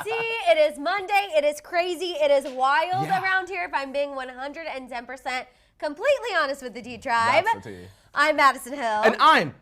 tea. It is Monday. It is crazy. It is wild around here, if I'm being 110% completely honest with the Tea Tribe. That's the tea. I'm Maddison Hill. And I'm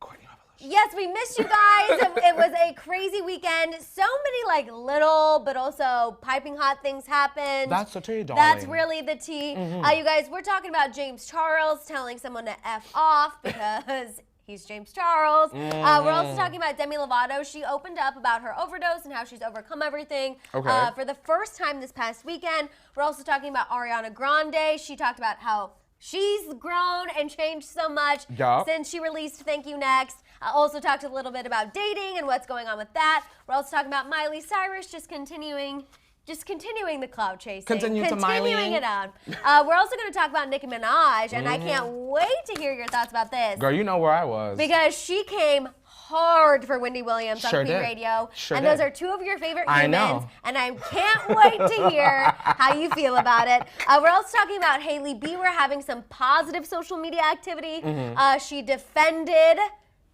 Courtney. Yes, we missed you guys. It was a crazy weekend. So many little but also piping hot things happened. That's the tea, darling. That's really the tea. You guys, we're talking about James Charles telling someone to F off because he's James Charles. We're also talking about Demi Lovato. She opened up about her overdose and how she's overcome everything for the first time this past weekend. We're also talking about Ariana Grande. She talked about how she's grown and changed so much since she released Thank You Next. I also talked a little bit about dating and what's going on with that. We're also talking about Miley Cyrus just continuing the cloud chasing. Continuing it on. We're also going to talk about Nicki Minaj, and I can't wait to hear your thoughts about this. Girl, you know where I was. Because she came hard for Wendy Williams on Queen Radio. And those are two of your favorite humans. I know. And I can't wait to hear how you feel about it. We're also talking about Hailey Bieber having some positive social media activity. She defended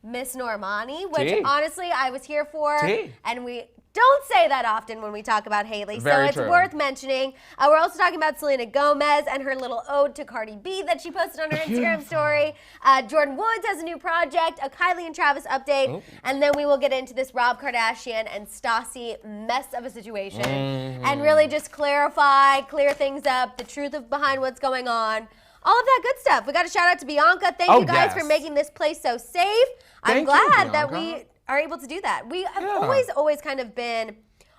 Miss Normani, which honestly I was here for. And we don't say that often when we talk about Hailey, so it's worth mentioning. We're also talking about Selena Gomez and her little ode to Cardi B that she posted on her Instagram story. Jordyn Woods has a new project, a Kylie and Travis update, and then we will get into this Rob Kardashian and Stassi mess of a situation and really just clear things up, the truth behind what's going on. All of that good stuff. We got a shout out to Bianca. Thank you guys for making this place so safe. I'm glad that we are able to do that. We have always kind of been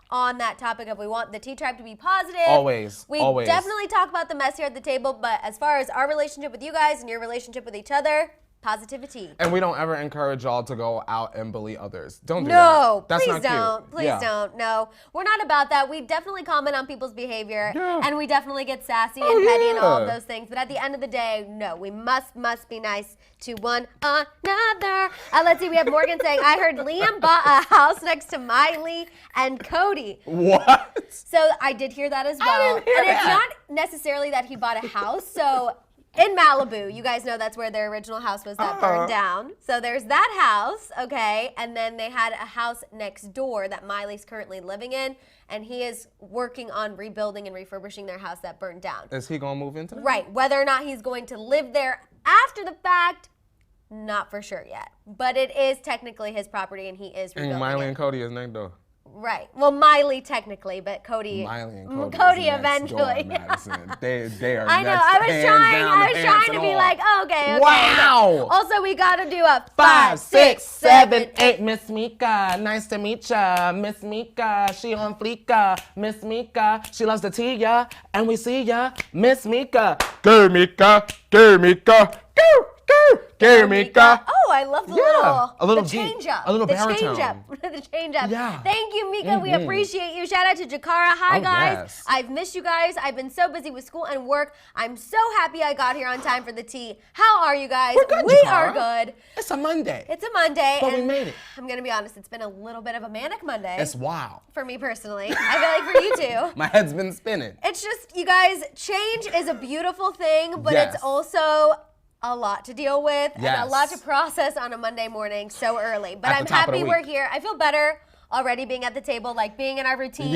on that topic of we want the Tea Tribe to be positive. We definitely talk about the mess here at the table, but as far as our relationship with you guys and your relationship with each other, positivity. And we don't ever encourage y'all to go out and bully others. Don't do that. No, please don't. Please don't. No, we're not about that. We definitely comment on people's behavior, and we definitely get sassy and petty and all of those things. But at the end of the day, no, we must be nice to one another. Let's see, we have Morgan saying, I heard Liam bought a house next to Miley and Cody. What? So I did hear that as well. I didn't hear It's not necessarily that he bought a house. So in Malibu, you guys know that's where their original house was that burned down. So there's that house, okay? And then they had a house next door that Miley's currently living in, and he is working on rebuilding and refurbishing their house that burned down. Is he gonna move into that? Right. Whether or not he's going to live there after the fact, not for sure yet. But it is technically his property, and he is rebuilding Miley and Cody is next door. Right. Well, Miley technically, but Cody. Miley and Cody eventually. They are. I know. I was trying to be like, okay. Wow. Also, we gotta do a 5, 6, 7, 8. Miss Mika, nice to meet ya. Miss Mika, she on fleeka. Miss Mika, she loves the tea, ya. And we see ya. Miss Mika, go Mika, go Mika, go. Gary Mika. Oh, I love the change up. A little baritone. The change up. Yeah. Thank you, Mika. We appreciate you. Shout out to Jakara. Hi, guys. Yes. I've missed you guys. I've been so busy with school and work. I'm so happy I got here on time for the tea. How are you guys? We're good, We Jakara. are good. It's a Monday. It's a Monday. But we made it. I'm going to be honest. It's been a little bit of a manic Monday. It's wild. For me personally. I feel like for you too. My head's been spinning. It's just, you guys, change is a beautiful thing, but it's also a lot to deal with and a lot to process on a Monday morning so early. But I'm happy we're here. I feel better already being at the table, like being in our routine,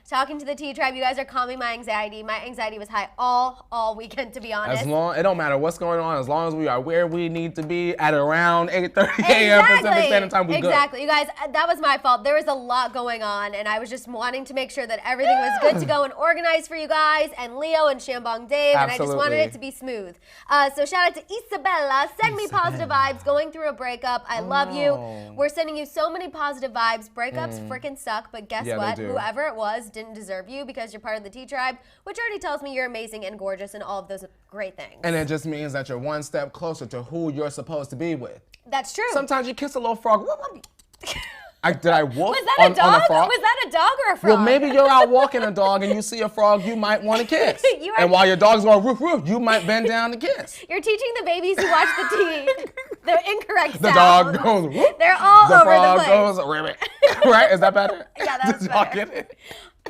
talking to the Tea Tribe. You guys are calming my anxiety. My anxiety was high all weekend, to be honest. It don't matter what's going on, as long as we are where we need to be at around 8:30 a.m. Pacific Standard Time, we're good. Exactly. You guys, that was my fault. There was a lot going on, and I was just wanting to make sure that everything was good to go and organized for you guys, and Leo and Shambong Dave, and I just wanted it to be smooth. So shout out to Isabella. Send me positive vibes. Going through a breakup. I love you. We're sending you so many positive vibes. Breakups freaking suck, but guess what? Whoever it was didn't deserve you because you're part of the Tea Tribe, which already tells me you're amazing and gorgeous and all of those great things. And it just means that you're one step closer to who you're supposed to be with. That's true. Sometimes you kiss a little frog. Did I walk Was that a dog? on a frog? Was that a dog or a frog? Well, maybe you're out walking a dog and you see a frog you might want to kiss. And while your dog's going roof roof, you might bend down to kiss. You're teaching the babies who watch the tea the incorrect sound. The dog goes whoop. They're all over the place. The frog goes ribbit. Right? Is that better? Yeah, that's better. Did y'all get it?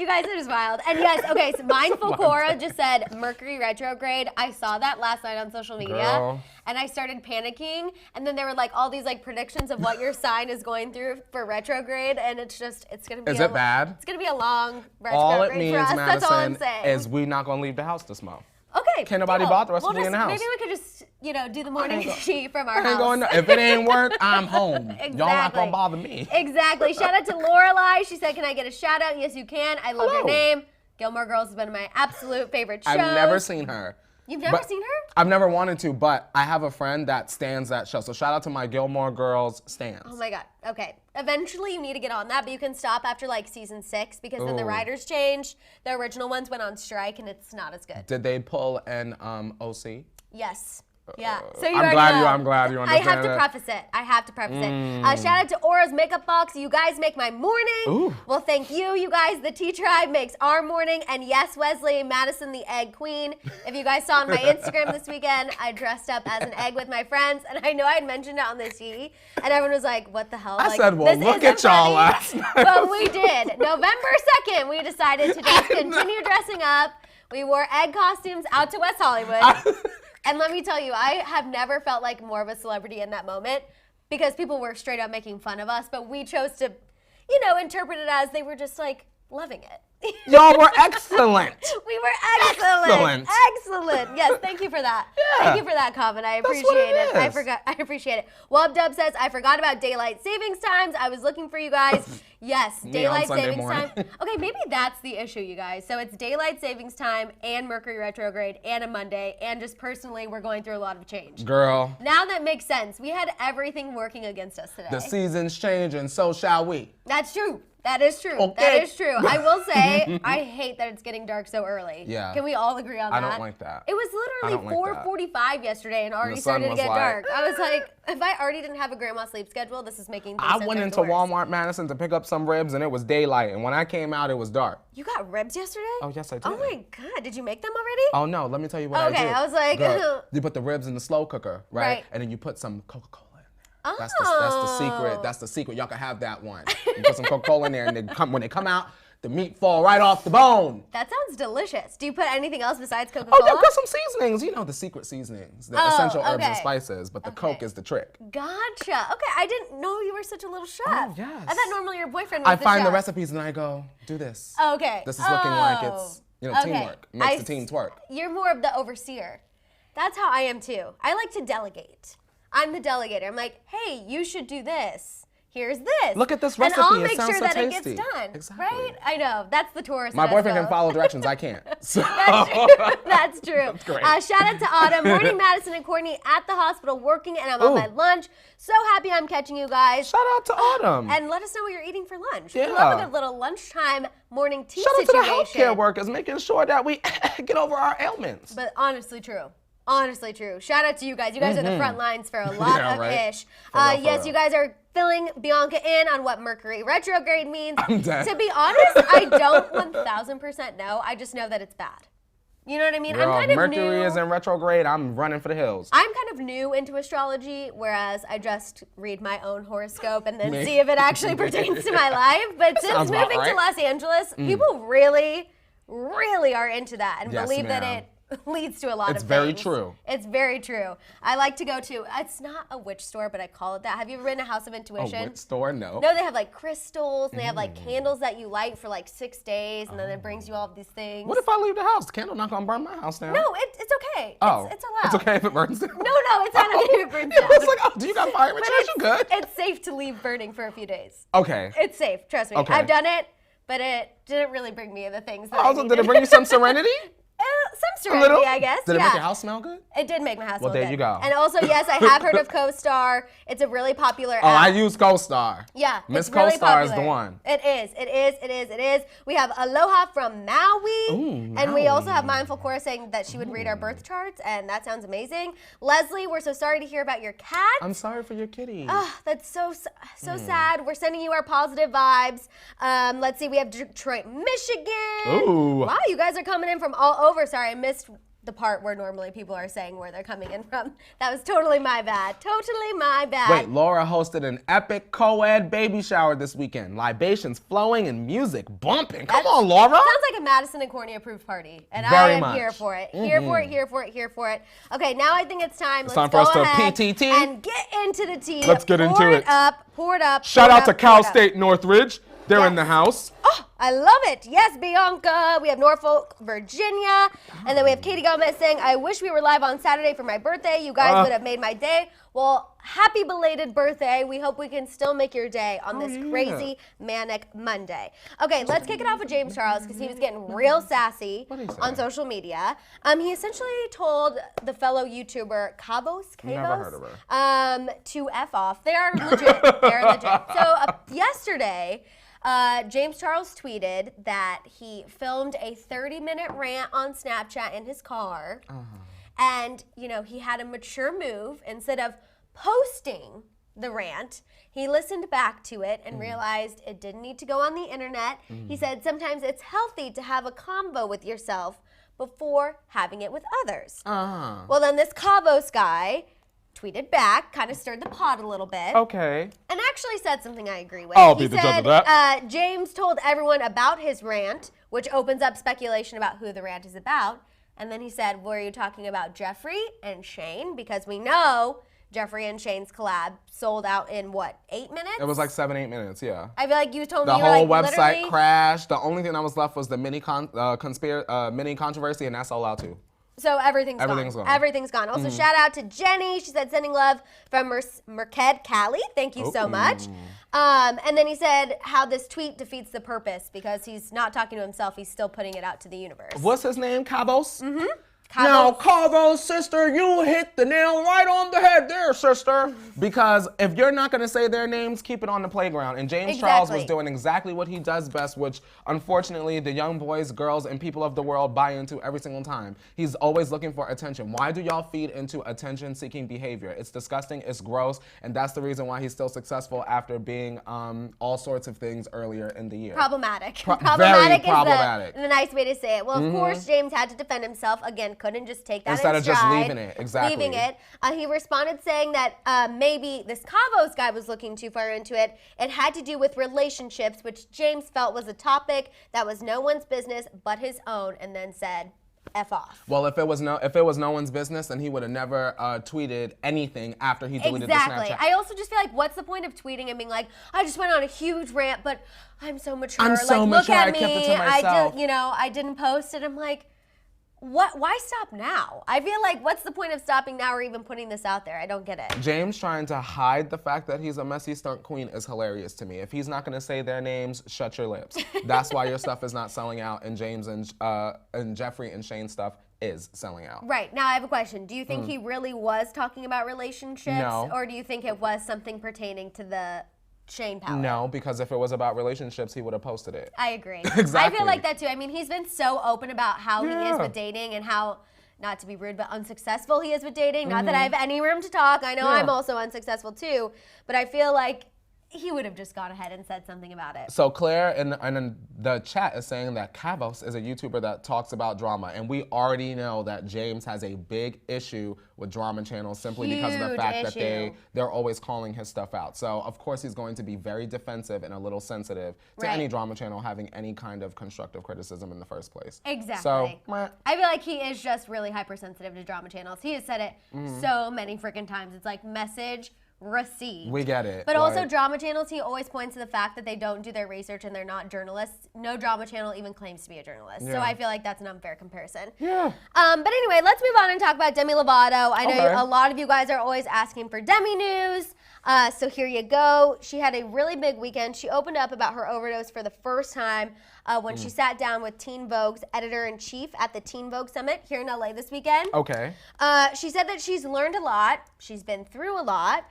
You guys are just wild. And yes, okay, so Mindful Cora just said Mercury retrograde. I saw that last night on social media. Girl. And I started panicking. And then there were like all these like predictions of what your sign is going through for retrograde. And it's going to be Is it bad? It's going to be a long retrograde all it means, for us. Madison, that's all I'm saying. is we not going to leave the house this month. Okay. Can't nobody bother us to be in the house. Maybe we could just, do the morning tea from our house. If it ain't work, I'm home. Exactly. Y'all not gonna bother me. Exactly. Shout out to Lorelai. She said, "Can I get a shout out?" Yes, you can. I love your name. Gilmore Girls has been my absolute favorite show. I've never seen her. You've never seen her? I've never wanted to, but I have a friend that stands that show. So shout out to my Gilmore Girls stands. Oh my God. Okay. Eventually you need to get on that, but you can stop after like season 6 because then the writers changed. The original ones went on strike and it's not as good. Did they pull an OC? Yes. Yeah. So I'm glad you understand. I have to preface it. Shout out to Aura's Makeup Box. You guys make my morning. Ooh. Well, thank you. You guys, the Tea Tribe makes our morning. And yes, Wesley, Madison the Egg Queen. If you guys saw on my Instagram this weekend, I dressed up as an egg with my friends. And I know I had mentioned it on the tea. And everyone was like, what the hell? I said, well, look at y'all last night. But we did. November 2nd, we decided to just continue dressing up. We wore egg costumes out to West Hollywood. And let me tell you, I have never felt like more of a celebrity in that moment because people were straight up making fun of us, but we chose to, interpret it as they were just like loving it. Y'all were excellent. We were excellent. Excellent. Yes, thank you for that. Yeah. Thank you for that comment. I appreciate it. I appreciate it. Wub Dub says, I forgot about daylight savings times. I was looking for you guys. Yes, daylight savings time. Okay, maybe that's the issue, you guys. So it's daylight savings time and Mercury retrograde and a Monday, and just personally, we're going through a lot of change. Girl. Now that makes sense. We had everything working against us today. The seasons change and so shall we. That's true. That is true. Okay. That is true. I will say, I hate that it's getting dark so early. Yeah. Can we all agree on that? I don't like that. It was literally 4:45 yesterday and already started to get dark. I was like, if I already didn't have a grandma sleep schedule, this is making things I went into Walmart Madison to pick up some ribs and it was daylight. And when I came out, it was dark. You got ribs yesterday? Oh, yes, I did. Oh my God. Did you make them already? Oh, no. Let me tell you what I did. Okay, I was like, girl, you put the ribs in the slow cooker, right? And then you put some Coca-Cola. Oh. That's the secret. That's the secret. Y'all can have that one. You put some Coca-Cola in there, and when they come out, the meat fall right off the bone. That sounds delicious. Do you put anything else besides Coca-Cola? Oh, they've got some seasonings. You know, the secret seasonings, the essential herbs and spices, but the Coke is the trick. Gotcha. Okay, I didn't know you were such a little chef. Oh, yes. I thought normally your boyfriend was I find chef. the recipes and I go, do this. Okay. This is looking like it's, teamwork. Makes the team twerk. You're more of the overseer. That's how I am too. I like to delegate. I'm the delegator. I'm like, hey, you should do this. Here's this. Look at this recipe. And I'll make sounds sure so that tasty. it gets done. Exactly. Right? I know. That's the Taurus. My boyfriend can follow directions. I can't. So. That's true. That's true. That's great. Shout out to Autumn. Morning, Maddison and Courtney at the hospital working, and I'm on my lunch. So happy I'm catching you guys. Shout out to Autumn. And let us know what you're eating for lunch. Yeah. We love a good little lunchtime morning tea situation. Shout out to the healthcare workers making sure that we get over our ailments. But honestly true. Honestly true. Shout out to you guys. You guys are the front lines for a lot of ish. Yes, you guys are filling Bianca in on what Mercury retrograde means. I'm dead. To be honest, I don't 1000% know. I just know that it's bad. You know what I mean? Girl, I'm kind of Mercury is in retrograde. I'm running for the hills. I'm kind of new into astrology, whereas I just read my own horoscope and then see if it actually pertains to my life. But since moving to Los Angeles, people really, really are into that and believe that it leads to a lot of things. It's very true. It's very true. I like to go to, it's not a witch store, but I call it that. Have you ever been to House of Intuition? A witch store? No. No, they have like crystals, and they have like candles that you light for like 6 days, and then it brings you all of these things. What if I leave the house? The candle not gonna burn my house down. No, it's okay. Oh. It's allowed. It's okay if it burns down? No, it's not okay if it burns down. It's like, oh, do you got fire insurance? You good? It's safe to leave burning for a few days. Okay. It's safe, trust me. Okay. I've done it, but it didn't really bring me the things that I needed. Did it bring you some serenity? Some serenity, I guess. Did it make your house smell good? It did make my house smell good. Well, there you go. And also, yes, I have heard of CoStar. It's a really popular app. Oh, I use CoStar. Yeah, Miss it's really CoStar is popular. the one. It is. We have Aloha from Maui. Ooh, and we also have Mindful Cora saying that she would read our birth charts, and that sounds amazing. Leslie, we're so sorry to hear about your cat. I'm sorry for your kitty. Oh, that's so sad. We're sending you our positive vibes. Let's see, we have Detroit, Michigan. Ooh. Wow, you guys are coming in from all over. Sorry, I missed the part where normally people are saying where they're coming in from. That was totally my bad. Totally my bad. Wait, Laura hosted an epic co-ed baby shower this weekend. Libations flowing and music bumping. Come on, Laura. Sounds like a Maddison and Courtney approved party. And I am here for it. Here for it, here for it, here for it. Okay, now I think it's time. It's time for us to PTT. And get into the tea. Let's get into it. Pour it up. Shout out to Cal State Northridge. They're in the house. Oh, I love it. Yes, Bianca. We have Norfolk, Virginia. And then we have Katie Gomez saying, I wish we were live on Saturday for my birthday. You guys would have made my day. Well, happy belated birthday. We hope we can still make your day on this crazy, manic Monday. Okay, let's kick it off with James Charles because he was getting real sassy on social media. He essentially told the fellow YouTuber Kavos, Never heard of her. To F off. They are legit. They're legit. So yesterday, James Charles tweeted that he filmed a 30-minute rant on Snapchat in his car. And, you know, he had a mature move. Instead of posting the rant, he listened back to it and realized it didn't need to go on the internet. He said sometimes it's healthy to have a convo with yourself before having it with others. Well, then this Kavos guy tweeted back, kind of stirred the pot a little bit. Okay. And actually said something I agree with. I'll be the judge of that. James told everyone about his rant, which opens up speculation about who the rant is about. And then he said, were you talking about Jeffree and Shane? Because we know Jeffree and Shane's collab sold out in, what, 8 minutes? It was like 7-8 minutes, yeah. I feel like you told me the you were whole like, website literally crashed. The only thing that was left was the mini controversy, and that's all out too. So everything's gone. Everything's gone. Also, shout out to Jenny. She said, sending love from Merked Cali. Thank you so much. And then he said how this tweet defeats the purpose because he's not talking to himself. He's still putting it out to the universe. What's his name? Kavos? Now, Kavos, sister, you hit the nail right on the head there, sister. Because if you're not going to say their names, keep it on the playground. And James Charles was doing exactly what he does best, which, unfortunately, the young boys, girls, and people of the world buy into every single time. He's always looking for attention. Why do y'all feed into attention-seeking behavior? It's disgusting, it's gross, and that's the reason why he's still successful after being all sorts of things earlier in the year. Problematic. Very problematic. Is the nice way to say it. Well, of course, James had to defend himself. Again, couldn't just take that instead of stride, just leaving it. Exactly. Leaving it. He responded saying that maybe this Kavos guy was looking too far into it. It had to do with relationships, which James felt was a topic that was no one's business but his own, and then said, F off. Well, if it was no one's business, then he would have never tweeted anything after he deleted the Snapchat. I also just feel like, what's the point of tweeting and being like, I just went on a huge rant, but I'm so mature. I'm so mature. Look at I me. kept it to myself. I didn't post it. I'm like, what? Why stop now? I feel like, what's the point of stopping now or even putting this out there? I don't get it. James trying to hide the fact that he's a messy stunt queen is hilarious to me. If he's not going to say their names, shut your lips. That's why your stuff is not selling out, and James and Jeffree and Shane stuff is selling out. Right. Now I have a question. Do you think he really was talking about relationships? No. Or do you think it was something pertaining to the Shane palette? No, because if it was about relationships, he would have posted it. I agree. Exactly. I feel like that too. I mean, he's been so open about how he is with dating and how, not to be rude, but unsuccessful he is with dating. Not that I have any room to talk. I know I'm also unsuccessful too, but I feel like he would have just gone ahead and said something about it. So Claire in the chat is saying that Kavos is a YouTuber that talks about drama, and we already know that James has a big issue with drama channels simply because of the fact that they're always calling his stuff out. So of course he's going to be very defensive and a little sensitive to any drama channel having any kind of constructive criticism in the first place. Exactly. So, I feel like he is just really hypersensitive to drama channels. He has said it so many freaking times. It's like message received. We get it. But also drama channels, he always points to the fact that they don't do their research and they're not journalists. No drama channel even claims to be a journalist. So I feel like that's an unfair comparison. Yeah. But anyway, let's move on and talk about Demi Lovato. I know a lot of you guys are always asking for Demi news. So here you go. She had a really big weekend. She opened up about her overdose for the first time when she sat down with Teen Vogue's editor-in-chief at the Teen Vogue Summit here in LA this weekend. Okay. She said that she's learned a lot. She's been through a lot.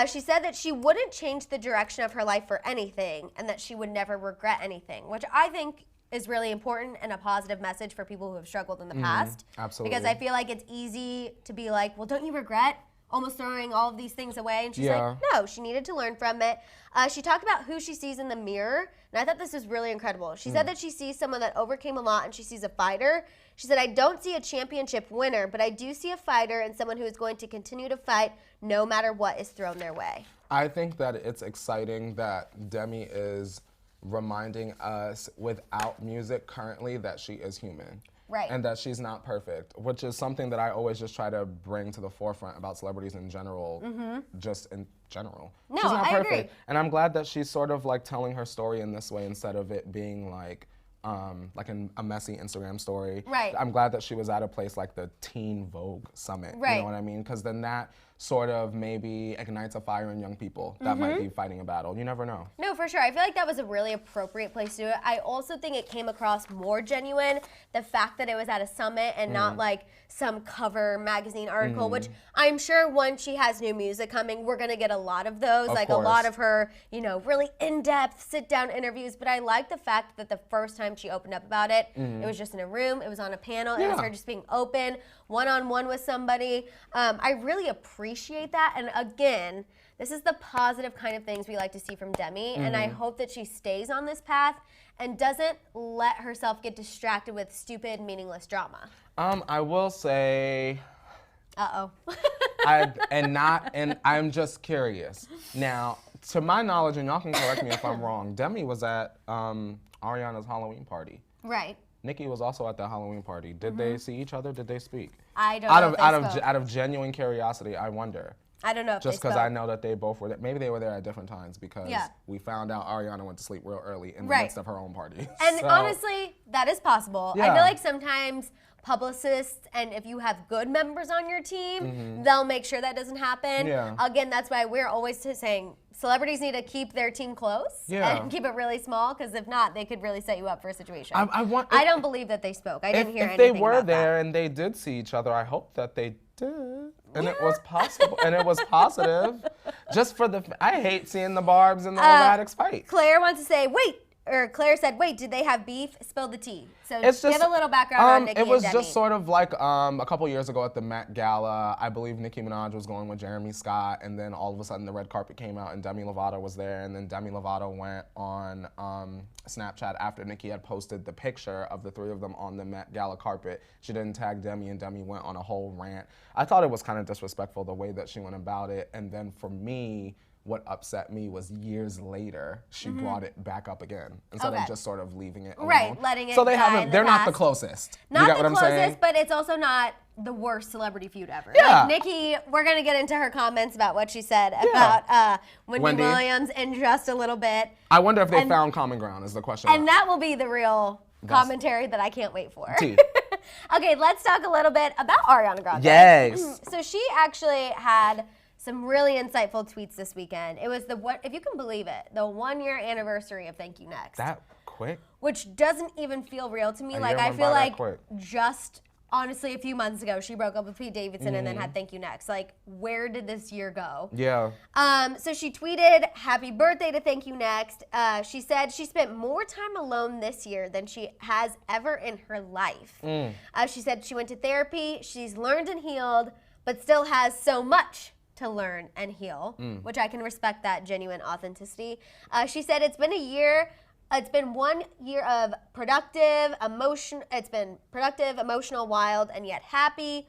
She said that she wouldn't change the direction of her life for anything and that she would never regret anything, which I think is really important and a positive message for people who have struggled in the past. Absolutely. Because I feel like it's easy to be like, well, don't you regret almost throwing all of these things away. And she's like, no, she needed to learn from it. She talked about who she sees in the mirror, and I thought this was really incredible. She said that she sees someone that overcame a lot, and she sees a fighter. She said, I don't see a championship winner, but I do see a fighter and someone who is going to continue to fight no matter what is thrown their way. I think that it's exciting that Demi is reminding us without music currently that she is human. Right. And that she's not perfect, which is something that I always just try to bring to the forefront about celebrities in general, just in general. No, she's not I perfect. agree. And I'm glad that she's sort of like telling her story in this way instead of it being like a messy Instagram story. Right. I'm glad that she was at a place like the Teen Vogue Summit. Right. You know what I mean? Because then that sort of maybe ignites a fire in young people that might be fighting a battle. You never know. No, for sure. I feel like that was a really appropriate place to do it. I also think it came across more genuine, the fact that it was at a summit and not like some cover magazine article, which I'm sure once she has new music coming, we're going to get a lot of those, Of like course. a lot of her, you know, really in-depth sit-down interviews. But I like the fact that the first time she opened up about it, it was just in a room, it was on a panel, it was her just being open, one-on-one with somebody. I really appreciate that. And again, this is the positive kind of things we like to see from Demi, and I hope that she stays on this path and doesn't let herself get distracted with stupid, meaningless drama. I will say, Uh-oh. and I'm just curious. Now, to my knowledge, and y'all can correct me if I'm wrong, Demi was at Ariana's Halloween party. Right. Nicki was also at the Halloween party. Did they see each other? Did they speak? I don't know if they spoke. Out of genuine curiosity, I wonder. I don't know if Just they because spoke. I know that they both were there. Maybe they were there at different times because we found out Ariana went to sleep real early in the midst of her own party. And So, honestly, that is possible. I Yeah. feel like sometimes publicists, and if you have good members on your team, they'll make sure that doesn't happen. Yeah. Again, that's why we're always saying celebrities need to keep their team close and keep it really small, because if not, they could really set you up for a situation. I don't believe that they spoke. I didn't hear anything If they were about there that. and they did see each other, I hope that they did. And it was possible, and it was positive. Just for I hate seeing the Barbs and the Robotics fight. Claire wants to say, Claire said, wait, did they have beef? Spill the tea. So It's give just, a little background on Nicki it was and Demi. just sort of like a couple years ago at the Met Gala, I believe Nicki Minaj was going with Jeremy Scott, and then all of a sudden the red carpet came out and Demi Lovato was there, and then Demi Lovato went on Snapchat after Nicki had posted the picture of the three of them on the Met Gala carpet. She didn't tag Demi, and Demi went on a whole rant. I thought it was kind of disrespectful the way that she went about it, and then for me, what upset me was years later, she brought it back up again instead of just sort of leaving it alone. Right, letting it So they die haven't, in they're the not the past. closest. Not you get the what I'm closest, saying? but it's also not the worst celebrity feud ever. Yeah. Like Nicki, we're going to get into her comments about what she said about Wendy Williams in just a little bit. I wonder if they found common ground is the question. And that will be the real commentary that I can't wait for. Tea. Okay, let's talk a little bit about Ariana Grande. Yes. So she actually had some really insightful tweets this weekend. It was if you can believe it, the 1-year anniversary of Thank You Next. That quick? Which doesn't even feel real to me. A Like year I went feel by that like quick. just honestly a few months ago she broke up with Pete Davidson and then had Thank You Next. Like where did this year go? Yeah. So she tweeted, "Happy birthday to Thank You Next." She said she spent more time alone this year than she has ever in her life. She said she went to therapy, she's learned and healed, but still has so much to learn and heal, which I can respect that genuine authenticity. She said it's been 1 year of productive, emotional, wild, and yet happy.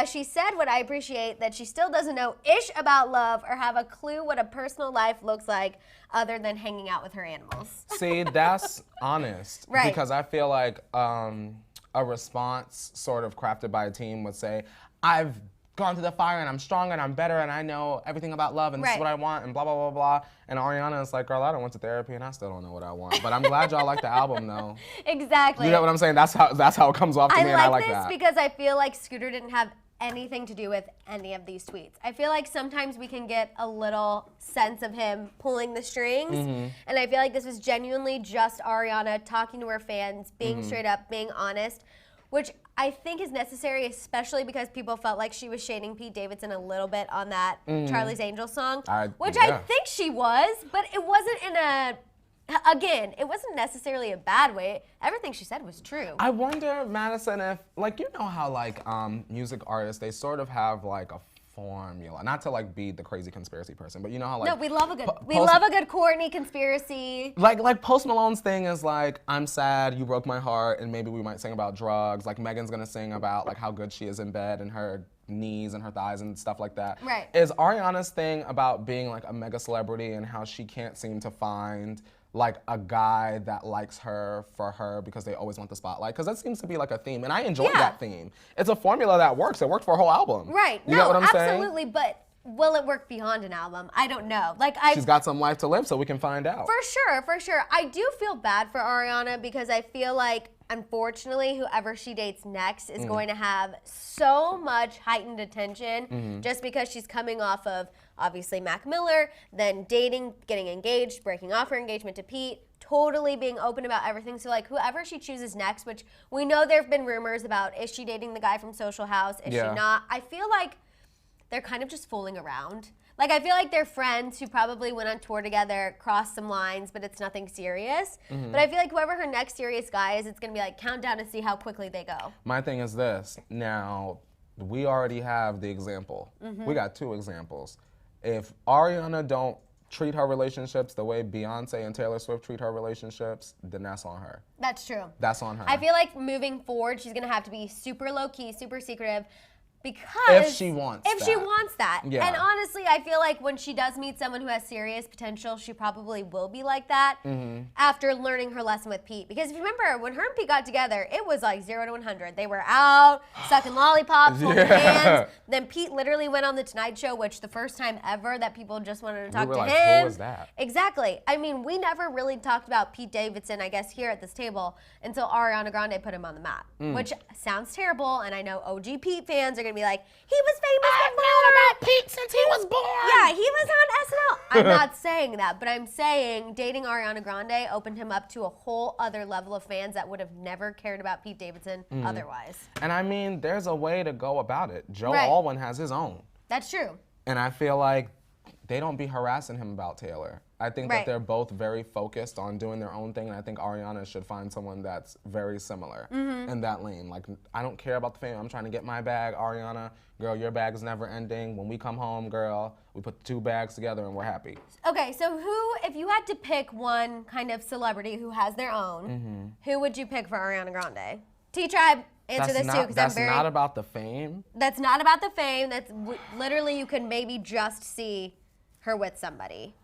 She said what I appreciate, that she still doesn't know ish about love or have a clue what a personal life looks like other than hanging out with her animals. See, that's honest. Right. Because I feel like a response sort of crafted by a team would say, I've gone through the fire and I'm stronger and I'm better and I know everything about love and this is what I want and blah, blah, blah, blah. And Ariana is like, girl, I went to therapy and I still don't know what I want. But I'm glad y'all like the album though. Exactly. You know what I'm saying? That's how it comes off to me, and I like this that. because I feel like Scooter didn't have anything to do with any of these tweets. I feel like sometimes we can get a little sense of him pulling the strings, and I feel like this was genuinely just Ariana talking to her fans, being straight up, being honest, which I think is necessary, especially because people felt like she was shading Pete Davidson a little bit on that Charlie's Angels song, which I think she was, but it wasn't it wasn't necessarily a bad way. Everything she said was true. I wonder, Maddison, if, like, you know how, like, music artists, they sort of have, like, a formula. Not to like be the crazy conspiracy person, but you know how like no, we love a good Courtney conspiracy. Like Post Malone's thing is like, I'm sad, you broke my heart, and maybe we might sing about drugs. Like Megan's gonna sing about like how good she is in bed and her knees and her thighs and stuff like that. Right. Is Ariana's thing about being like a mega celebrity and how she can't seem to find like a guy that likes her for her because they always want the spotlight? Because that seems to be like a theme, and I enjoy that theme. It's a formula that works. It worked for a whole album. Right. You get what I'm saying? Absolutely, but will it work beyond an album? I don't know. She's got some life to live, so we can find out. For sure. I do feel bad for Ariana because I feel like, unfortunately, whoever she dates next is going to have so much heightened attention just because she's coming off of, obviously, Mac Miller, then dating, getting engaged, breaking off her engagement to Pete, totally being open about everything. So, like, whoever she chooses next, which we know there have been rumors about, is she dating the guy from Social House? Is she not? I feel like they're kind of just fooling around. Like, I feel like they're friends who probably went on tour together, crossed some lines, but it's nothing serious. But I feel like whoever her next serious guy is, it's going to be like countdown to see how quickly they go. My thing is this. Now, we already have the example. We got 2 examples. If Ariana don't treat her relationships the way Beyonce and Taylor Swift treat her relationships, then that's on her. That's true. That's on her. I feel like moving forward, she's going to have to be super low-key, super secretive. Because if she wants that. Yeah. And honestly, I feel like when she does meet someone who has serious potential, she probably will be like that after learning her lesson with Pete. Because if you remember, when her and Pete got together, it was like 0 to 100. They were out, sucking lollipops, holding hands. Then Pete literally went on The Tonight Show, which the first time ever that people just wanted to talk to him. Who was that? Exactly. I mean, we never really talked about Pete Davidson, I guess, here at this table until Ariana Grande put him on the map, which sounds terrible. And I know OG Pete fans are going to be like, he was famous before. I've known about Pete since he was born. Yeah, he was on SNL. I'm not saying that, but I'm saying dating Ariana Grande opened him up to a whole other level of fans that would have never cared about Pete Davidson otherwise. And I mean, there's a way to go about it. Joe Alwyn has his own. That's true. And I feel like they don't be harassing him about Taylor. I think that they're both very focused on doing their own thing, and I think Ariana should find someone that's very similar in that lane. Like, I don't care about the fame. I'm trying to get my bag. Ariana, girl, your bag is never ending. When we come home, girl, we put the 2 bags together and we're happy. Okay, so if you had to pick one kind of celebrity who has their own, who would you pick for Ariana Grande? T-Tribe, answer this too, because that's not about the fame. That's not about the fame. That's literally, you can maybe just see her with somebody.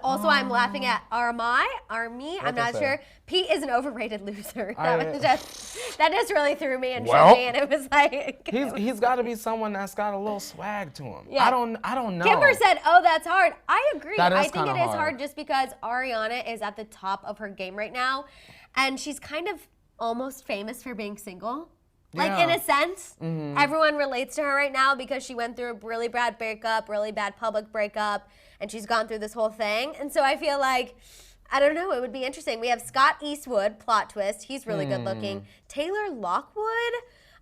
Also, I'm laughing at Army. I'm not sure. Pete is an overrated loser. That just really threw me and shook me, and it was like he's got to be someone that's got a little swag to him. Yeah. I don't know. Kimber said, "Oh, that's hard." I agree. I think it is hard just because Ariana is at the top of her game right now, and she's kind of almost famous for being single. Like, in a sense, everyone relates to her right now because she went through a really bad breakup, really bad public breakup, and she's gone through this whole thing. And so I feel like, I don't know, it would be interesting. We have Scott Eastwood, plot twist. He's really good looking. Taylor Lockwood,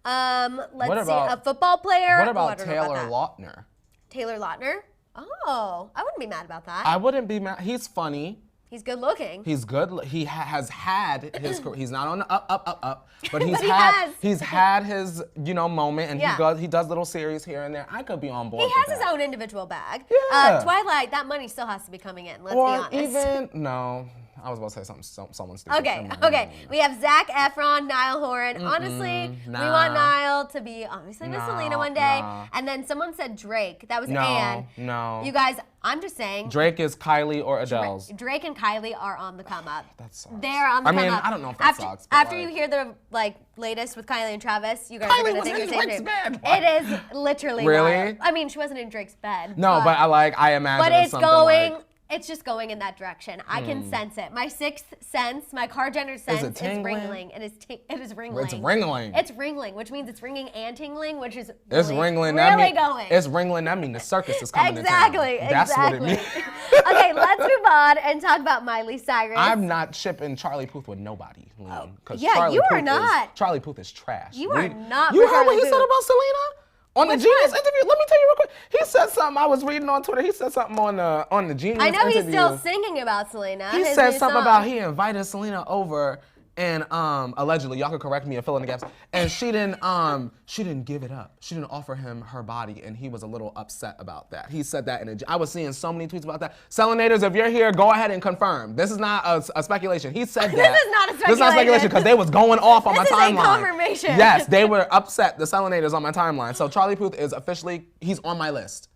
a football player. What about Taylor Lautner? Taylor Lautner? Oh, I wouldn't be mad about that. I wouldn't be mad. He's funny. He's good looking. He's good. He has had his career. He's not on the up, but he's had his moment, and he does little series here and there. I could be on board. He has his own individual bag. Yeah. Twilight, that money still has to be coming in. Let's be honest. I was about to say someone stupid. Okay. We have Zac Efron, Niall Horan. Honestly, we want Niall to be obviously with Selena one day. And then someone said Drake. That was Anne. No. You guys, I'm just saying. Drake is Kylie or Adele's. Drake and Kylie are on the come up. That sucks. They're on the come up. I don't know if that sucks. After you hear the latest with Kylie and Travis, you guys are going to think the same thing. Bed. It is literally really? wild. I mean, she wasn't in Drake's bed. No, but I imagine. But it's going. It's just going in that direction. I can sense it. My sixth sense, my cardgender sense is ringling. It is ringling. It's ringling. It's ringling, which means it's ringing and tingling, which is it's ringling. Going. It's ringling. That means the circus is coming exactly, to town. That's what it means. Okay, let's move on and talk about Miley Cyrus. I'm not shipping Charlie Puth with nobody. You are not. Charlie Puth is trash. You are not. You heard what he said about Selena? On the Genius interview, let me tell you real quick. He said something. I was reading on Twitter. He said something on the Genius interview. I know he's still singing about Selena. He said something about he invited Selena over And allegedly, y'all could correct me and fill in the gaps. And she didn't give it up. She didn't offer him her body, and he was a little upset about that. He said that I was seeing so many tweets about that. Selenators, if you're here, go ahead and confirm. This is not a speculation. He said that. This is not a speculation. This is not speculation because they was going off on my timeline. This is a confirmation. Yes, they were upset. The Selenators on my timeline. So Charlie Puth is officially, he's on my list.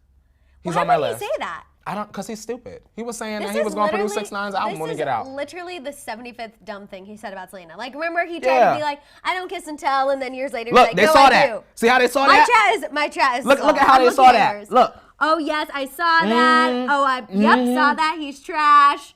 He's on my list. Why would he say that? Because he's stupid. He was saying that he was going to produce 6ix9ine's album when he get out. This is literally the 75th dumb thing he said about Selena. Like, remember he tried to be like, I don't kiss and tell, and then years later he's like, they no, saw I that. do. See how they saw that? My chat is Look at how they saw that. Look. Oh, yes, I saw that. Saw that. He's trash.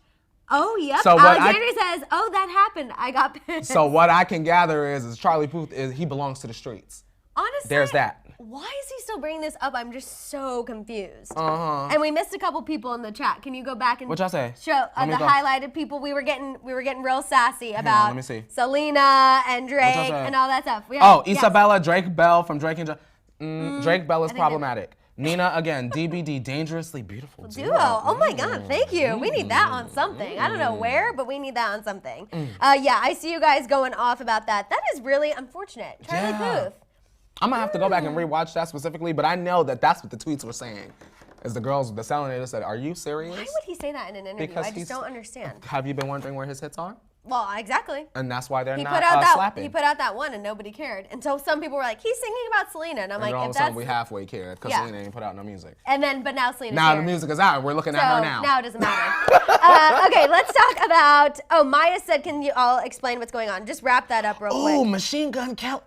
Oh, yep. So Alexander says, oh, that happened. I got pissed. So what I can gather is Charlie Puth, he belongs to the streets. Honestly, there's that. Why is he still bringing this up? I'm just so confused. And we missed a couple people in the chat. Can you go back and what y'all say? Show the highlighted people? We were getting real sassy about let me see. Selena and Drake and all that stuff. Isabella, Drake Bell from Drake and Drake Bell is problematic. Nina again, DBD, dangerously beautiful duo. Oh my God, thank you. We need that on something. I don't know where, but we need that on something. I see you guys going off about that. That is really unfortunate. Charlie Puth. I'm gonna have to go back and rewatch that specifically, but I know that that's what the tweets were saying. Is the girls, the Selenators said, are you serious? Why would he say that in an interview? Because I just don't understand. Have you been wondering where his hits are? Well, exactly. And that's why they're not slapping. He put out that one and nobody cared. And so some people were like, he's singing about Selena. And I'm like, all if of a sudden we halfway cared because Selena ain't put out no music. And then, but now Selena's Now here. the music is out and we're looking at her now. Now it doesn't matter. Okay, let's talk about, Maya said, can you all explain what's going on? Just wrap that up real quick. Oh, Machine Gun Kelly.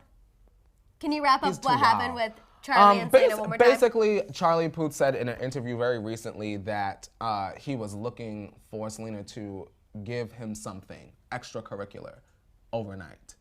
Can you wrap up what happened with Charlie and Selena one more time? Basically, Charlie Puth said in an interview very recently that he was looking for Selena to give him something extracurricular overnight.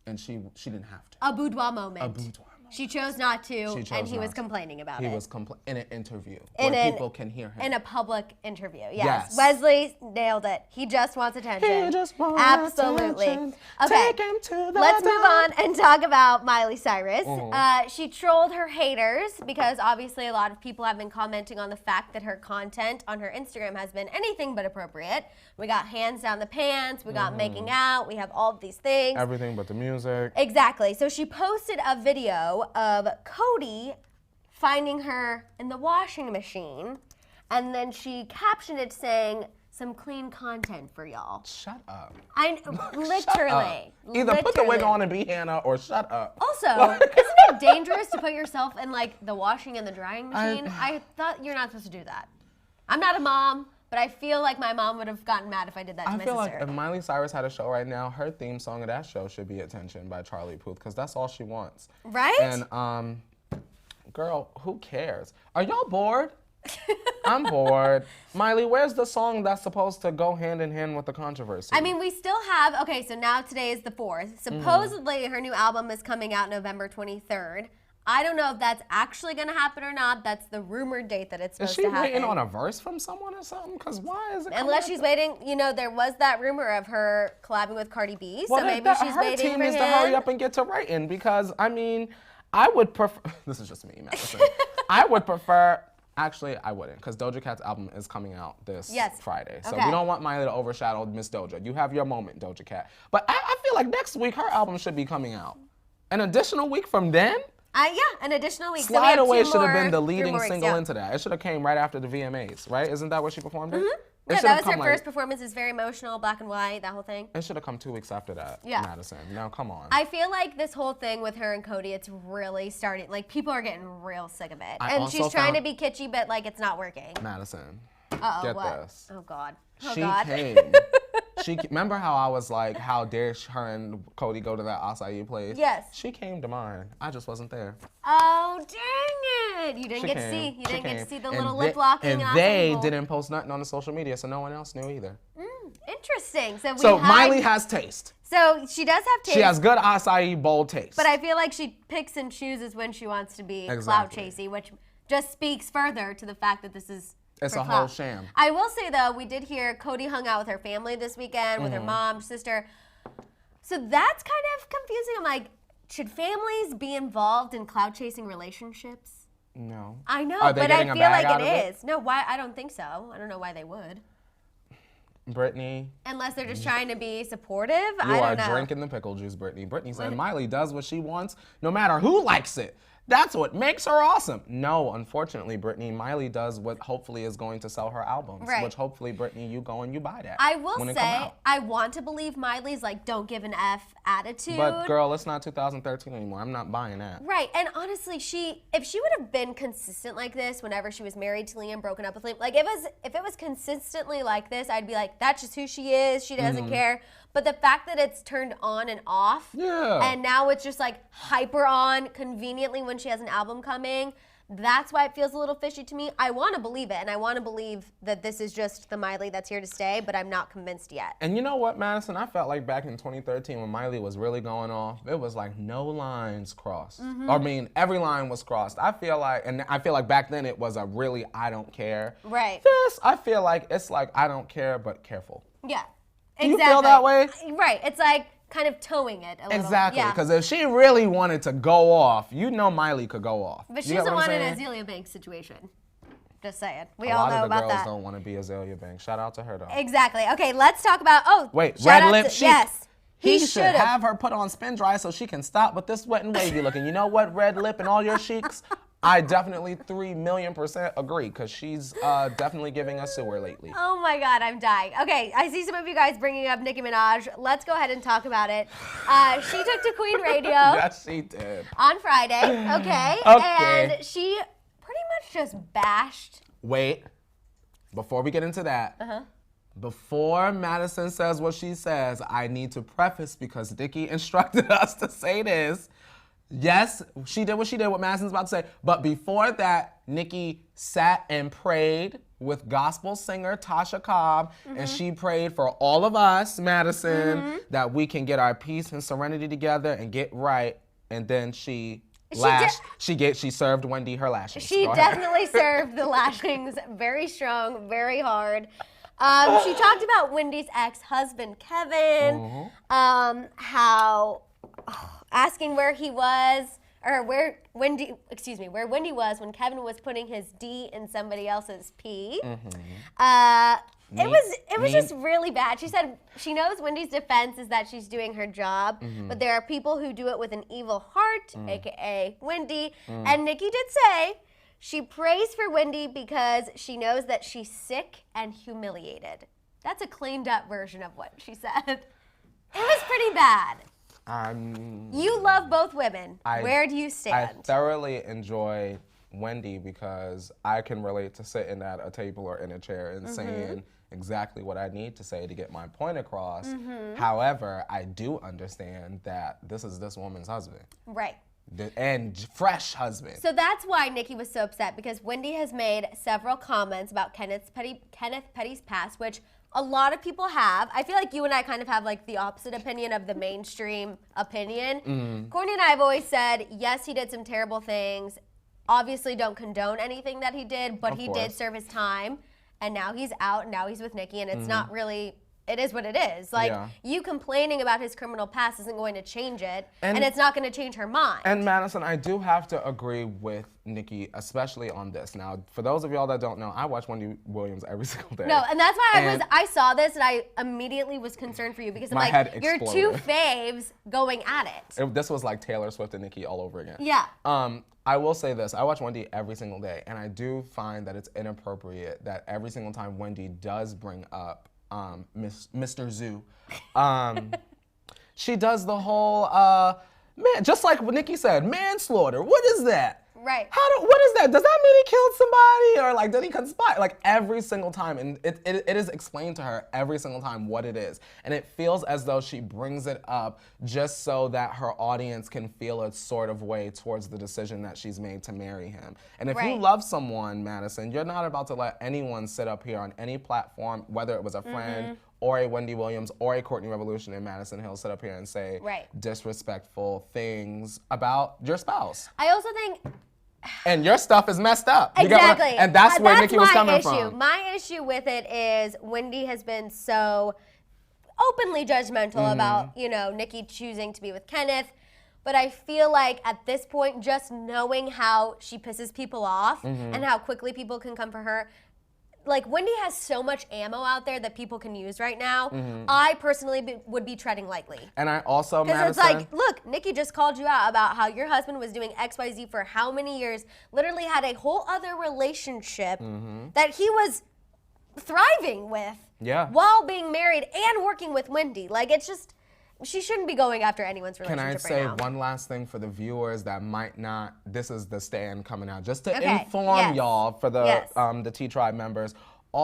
And she didn't have to. A boudoir moment. A boudoir moment. She chose not to, and he was complaining about it. He was in an interview where people can hear him. In a public interview, yes. Wesley nailed it. He just wants attention. He just wants Absolutely. attention. Okay, Take him to the let's move on and talk about Miley Cyrus. Mm-hmm. She trolled her haters because obviously a lot of people have been commenting on the fact that her content on her Instagram has been anything but appropriate. We got hands down the pants, we got making out, we have all of these things. Everything but the music. Exactly. So she posted a video of Cody finding her in the washing machine, and then she captioned it saying, some clean content for y'all. Shut up. Literally. Either put the wig on and be Hannah or shut up. Also, isn't it dangerous to put yourself in like the washing and the drying machine? I thought you're not supposed to do that. I'm not a mom, but I feel like my mom would have gotten mad if I did that to my sister. I feel like if Miley Cyrus had a show right now, her theme song of that show should be Attention by Charlie Puth, because that's all she wants. Right? And, girl, who cares? Are y'all bored? I'm bored. Miley, where's the song that's supposed to go hand in hand with the controversy? I mean, we still have, okay, so now today is the 4th. Supposedly her new album is coming out November 23rd. I don't know if that's actually going to happen or not. That's the rumored date that it's supposed to happen. Is she waiting on a verse from someone or something? Because why is it Unless she's waiting, you know, there was that rumor of her collabing with Cardi B, so maybe she's waiting for him. Her team needs to hurry up and get to writing because, I mean, I would prefer, this is just me, Maddison. I would prefer, actually, I wouldn't, because Doja Cat's album is coming out this Friday. So we don't want Miley to overshadow Miss Doja. You have your moment, Doja Cat. But I feel like next week her album should be coming out. An additional week from then? An additional week. Slide Away should have been the leading single into that. It should have came right after the VMAs, right? Isn't that what she performed in? Yeah, that was her first performance. It's very emotional, black and white, that whole thing. It should have come 2 weeks after that, Maddison. Now, come on. I feel like this whole thing with her and Cody, it's really starting, like, people are getting real sick of it. And she's trying to be kitschy, but, like, it's not working. Madison, get this. Oh, God. She came. Remember how I was like, how dare her and Cody go to that acai place? Yes. She came to mine. I just wasn't there. Oh, dang it. You didn't get to see. You didn't get to see the little lip locking. And they didn't post nothing on the social media, so no one else knew either. Interesting. So Miley has taste. So she does have taste. She has good acai bowl taste. But I feel like she picks and chooses when she wants to be clout chasey, which just speaks further to the fact that this is It's a whole sham. I will say, though, we did hear Cody hung out with her family this weekend, with her mom, sister. So that's kind of confusing. I'm like, should families be involved in clout-chasing relationships? No. I know, but I feel like it is. No, why? I don't think so. I don't know why they would. Brittany. Unless they're just trying to be supportive. You are drinking the pickle juice, Brittany. Brittany said Miley does what she wants, no matter who likes it. That's what makes her awesome. No, unfortunately, Brittany, Miley does what hopefully is going to sell her albums. Right. Which hopefully, Brittany, you go and you buy that. I will say, I want to believe Miley's like, don't give an F attitude. But girl, it's not 2013 anymore. I'm not buying that. Right, and honestly, if she would have been consistent like this whenever she was married to Liam, broken up with Liam, like if it was consistently like this, I'd be like, that's just who she is. She doesn't care. But the fact that it's turned on and off, and now it's just like hyper on conveniently when she has an album coming, that's why it feels a little fishy to me. I want to believe it, and I want to believe that this is just the Miley that's here to stay, but I'm not convinced yet. And you know what, Maddison? I felt like back in 2013 when Miley was really going off, it was like no lines crossed. I mean, every line was crossed. I feel like back then it was a really I don't care. Right. This, I feel like it's like I don't care, but careful. Yeah. Do you feel that way? Right. It's like kind of towing it a little. Exactly. Because if she really wanted to go off, you know Miley could go off. But she doesn't want an Azealia Banks situation. Just saying. We all know about that. A lot of the girls don't want to be Azealia Banks. Shout out to her, though. Exactly. Okay, let's talk about, wait, red lip chic. Yes. He should have her put on spin dry so she can stop with this wet and wavy looking. You know what, red lip and all your chics? I definitely 3,000,000% agree because she's definitely giving us sewer lately. Oh my God, I'm dying. Okay, I see some of you guys bringing up Nicki Minaj. Let's go ahead and talk about it. She took to Queen Radio. Yes, she did. On Friday, okay. And she pretty much just bashed. Wait, before we get into that, before Maddison says what she says, I need to preface because Nicki instructed us to say this. Yes, she did what she did, what Maddison's about to say. But before that, Nicki sat and prayed with gospel singer Tasha Cobb, and she prayed for all of us, Maddison, that we can get our peace and serenity together and get right. And then she served Wendy her lashings. She definitely served the lashings very strong, very hard. She talked about Wendy's ex-husband, Kevin, how... asking where he was, or where Wendy was when Kevin was putting his D in somebody else's P. It was just really bad. She said she knows Wendy's defense is that she's doing her job, but there are people who do it with an evil heart, aka Wendy. And Nicki did say she prays for Wendy because she knows that she's sick and humiliated. That's a cleaned up version of what she said. It was pretty bad. You love both women. Where do you stand? I thoroughly enjoy Wendy because I can relate to sitting at a table or in a chair and saying exactly what I need to say to get my point across. However, I do understand that this is this woman's husband. Right. And fresh husband. So that's why Nicki was so upset because Wendy has made several comments about Kenneth Petty's past, which a lot of people have. I feel like you and I kind of have like the opposite opinion of the mainstream opinion. Courtney and I have always said, yes, he did some terrible things. Obviously don't condone anything that he did, but he did serve his time. And now he's out, and now he's with Nicki, and it's not really, it is what it is. Like, you complaining about his criminal past isn't going to change it, and it's not going to change her mind. And Maddison, I do have to agree with Nicki, especially on this. Now, for those of y'all that don't know, I watch Wendy Williams every single day. No, and that's why I saw this, and I immediately was concerned for you, because I'm like, your two faves going at it. This was like Taylor Swift and Nicki all over again. Yeah. I will say this, I watch Wendy every single day, and I do find that it's inappropriate that every single time Wendy does bring up Mr. Zoo, she does the whole, man, just like what Nicki said, manslaughter, what is that? Right. What is that? Does that mean he killed somebody? Or like, did he conspire? Like every single time, and it is explained to her every single time what it is. And it feels as though she brings it up just so that her audience can feel a sort of way towards the decision that she's made to marry him. And if you love someone, Maddison, you're not about to let anyone sit up here on any platform, whether it was a friend, or a Wendy Williams, or a Courtney Revolution in Madison Hill, sit up here and say disrespectful things about your spouse. I also think... And your stuff is messed up. Exactly. And that's where Nicki was coming from. My issue with it is Wendy has been so openly judgmental about, you know, Nicki choosing to be with Kenneth. But I feel like at this point, just knowing how she pisses people off and how quickly people can come for her, like Wendy has so much ammo out there that people can use right now. I personally would be treading lightly. And I also, because it's like, look, Nicki just called you out about how your husband was doing XYZ for how many years, literally had a whole other relationship that he was thriving with while being married and working with Wendy. Like, it's just, she shouldn't be going after anyone's relationship. Can I say one last thing for the viewers that might not, this is the stand coming out, just to inform y'all for the T-Tribe members.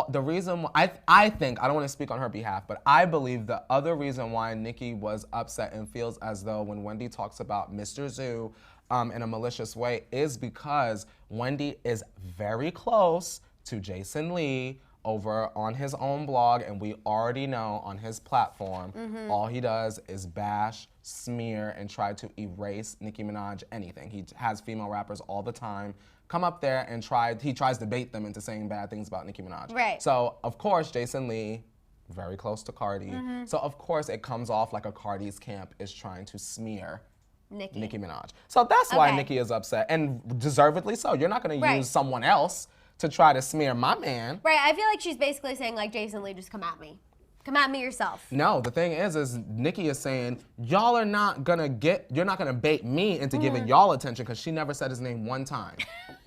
The reason I think, I don't want to speak on her behalf, but I believe the other reason why Nicki was upset and feels as though when Wendy talks about Mr. Zoo in a malicious way is because Wendy is very close to Jason Lee over on his own blog, and we already know on his platform, all he does is bash, smear, and try to erase Nicki Minaj anything. He has female rappers all the time come up there and he tries to bait them into saying bad things about Nicki Minaj. Right. So, of course, Jason Lee, very close to Cardi. So, of course, it comes off like a Cardi's camp is trying to smear Nicki Minaj. So that's why Nicki is upset, and deservedly so. You're not gonna use someone else to try to smear my man. Right, I feel like she's basically saying, like, Jason Lee, just come at me. Come at me yourself. No, the thing is Nicki is saying, y'all are not gonna you're not gonna bait me into giving y'all attention, because she never said his name one time.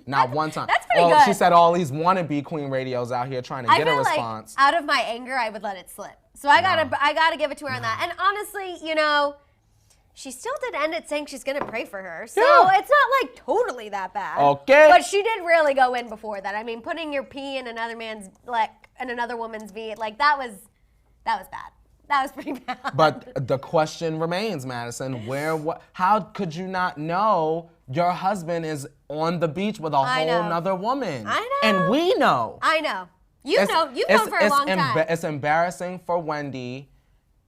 Not one time. That's pretty good. She said all these wannabe Queen Radios out here trying to get a response. Like, out of my anger, I would let it slip. So I gotta give it to her on that. And honestly, you know, she still did end it saying she's gonna pray for her. So it's not like totally that bad. Okay. But she did really go in before that. I mean, putting your pee in another man's, like, in another woman's V, like, that was bad. That was pretty bad. But the question remains, Maddison, how could you not know your husband is on the beach with a whole nother woman? I know. And we know. I know. You've known for a long time. It's embarrassing for Wendy.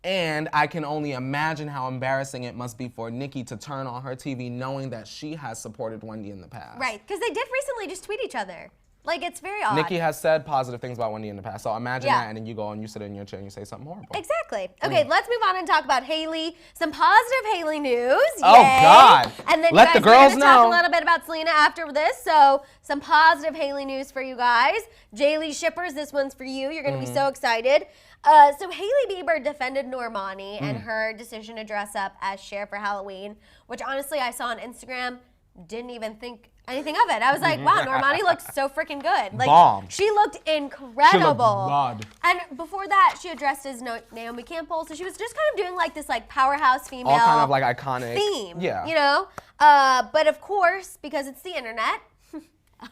And I can only imagine how embarrassing it must be for Nicki to turn on her TV knowing that she has supported Wendy in the past. Right, because they did recently just tweet each other. Like, it's very odd. Nicki has said positive things about Wendy in the past. So imagine that, and then you go and you sit in your chair and you say something horrible. Exactly. Okay, let's move on and talk about Hailey. Some positive Hailey news. Oh, God. And then let the girls know. We're going to talk a little bit about Selena after this. So some positive Hailey news for you guys. Jaylee shippers, this one's for you. You're going to be so excited. So Hailey Bieber defended Normani and her decision to dress up as Cher for Halloween, which honestly I saw on Instagram, didn't even think anything of it. I was like, wow, Normani looked so freaking good. Like, bomb. She looked incredible. She looked god. And before that, she had dressed as Naomi Campbell, so she was just kind of doing like this like powerhouse female all kind of like iconic theme. Yeah. You know? But of course, because it's the internet,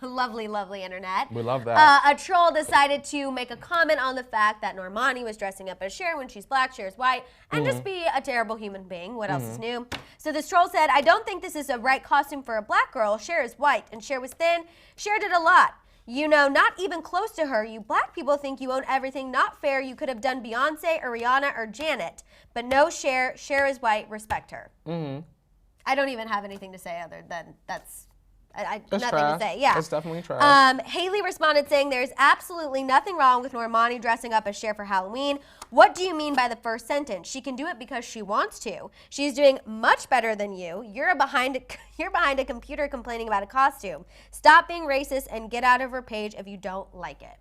lovely, lovely internet. We love that. A troll decided to make a comment on the fact that Normani was dressing up as Cher when she's black, Cher's white, and just be a terrible human being. What else is new? So this troll said, I don't think this is a right costume for a black girl. Cher is white, and Cher was thin. Cher did a lot. You know, not even close to her. You black people think you own everything. Not fair. You could have done Beyonce or Rihanna or Janet. But no, Cher. Cher is white. Respect her. I don't even have anything to say other than that's... nothing trash. to say. Yeah, it's definitely trash. Hailey responded saying, "There's absolutely nothing wrong with Normani dressing up as Cher for Halloween. What do you mean by the first sentence? She can do it because she wants to. She's doing much better than you. You're behind a computer complaining about a costume. Stop being racist and get out of her page if you don't like it."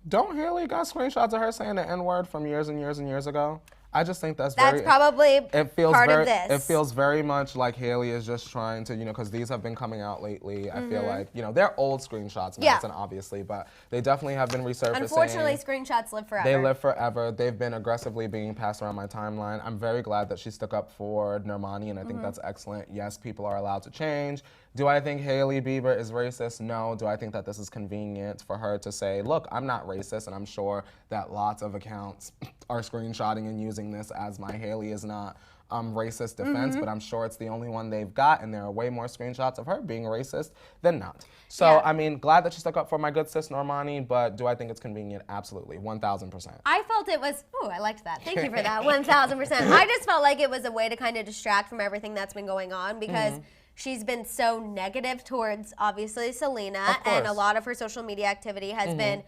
Don't Hailey got screenshots of her saying the N-word from years and years and years ago? I just think that's probably part of this. It feels very much like Hailey is just trying to, you know, because these have been coming out lately. I feel like, you know, they're old screenshots, Madison, obviously, but they definitely have been resurfacing. Unfortunately, screenshots live forever. They live forever. They've been aggressively being passed around my timeline. I'm very glad that she stuck up for Normani, and I think that's excellent. Yes, people are allowed to change. Do I think Hailey Bieber is racist? No. Do I think that this is convenient for her to say, look, I'm not racist, and I'm sure that lots of accounts are screenshotting and using this as my Hailey is not racist defense, but I'm sure it's the only one they've got, and there are way more screenshots of her being racist than not. So, I mean, glad that she stuck up for my good sis Normani, but do I think it's convenient? Absolutely, 1,000%. I felt it was, I liked that. Thank you for that, 1,000%. I just felt like it was a way to kind of distract from everything that's been going on, because she's been so negative towards, obviously, Selena, and a lot of her social media activity has been,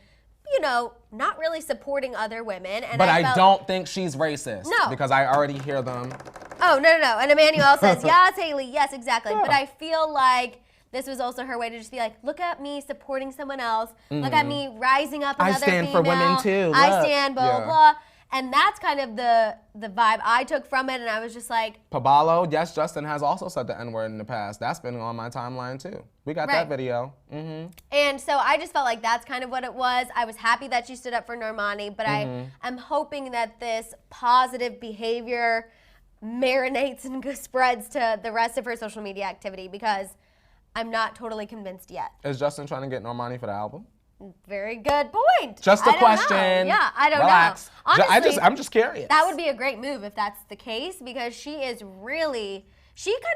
you know, not really supporting other women. And but I don't think she's racist. No. Because I already hear them. Oh, no. And Emmanuel says, yes, Hailey, yes, exactly. Yeah. But I feel like this was also her way to just be like, look at me supporting someone else. Look at me rising up another female. I stand for women too. I stand, blah, blah. And that's kind of the vibe I took from it, and I was just like... Pabalo, yes, Justin has also said the N-word in the past. That's been on my timeline, too. We got that video. And so I just felt like that's kind of what it was. I was happy that she stood up for Normani, but I am hoping that this positive behavior marinates and spreads to the rest of her social media activity, because I'm not totally convinced yet. Is Justin trying to get Normani for the album? Very good point. Just a question. Yeah, I don't Relax. know. Honestly, I'm just curious. That would be a great move if that's the case, because she kind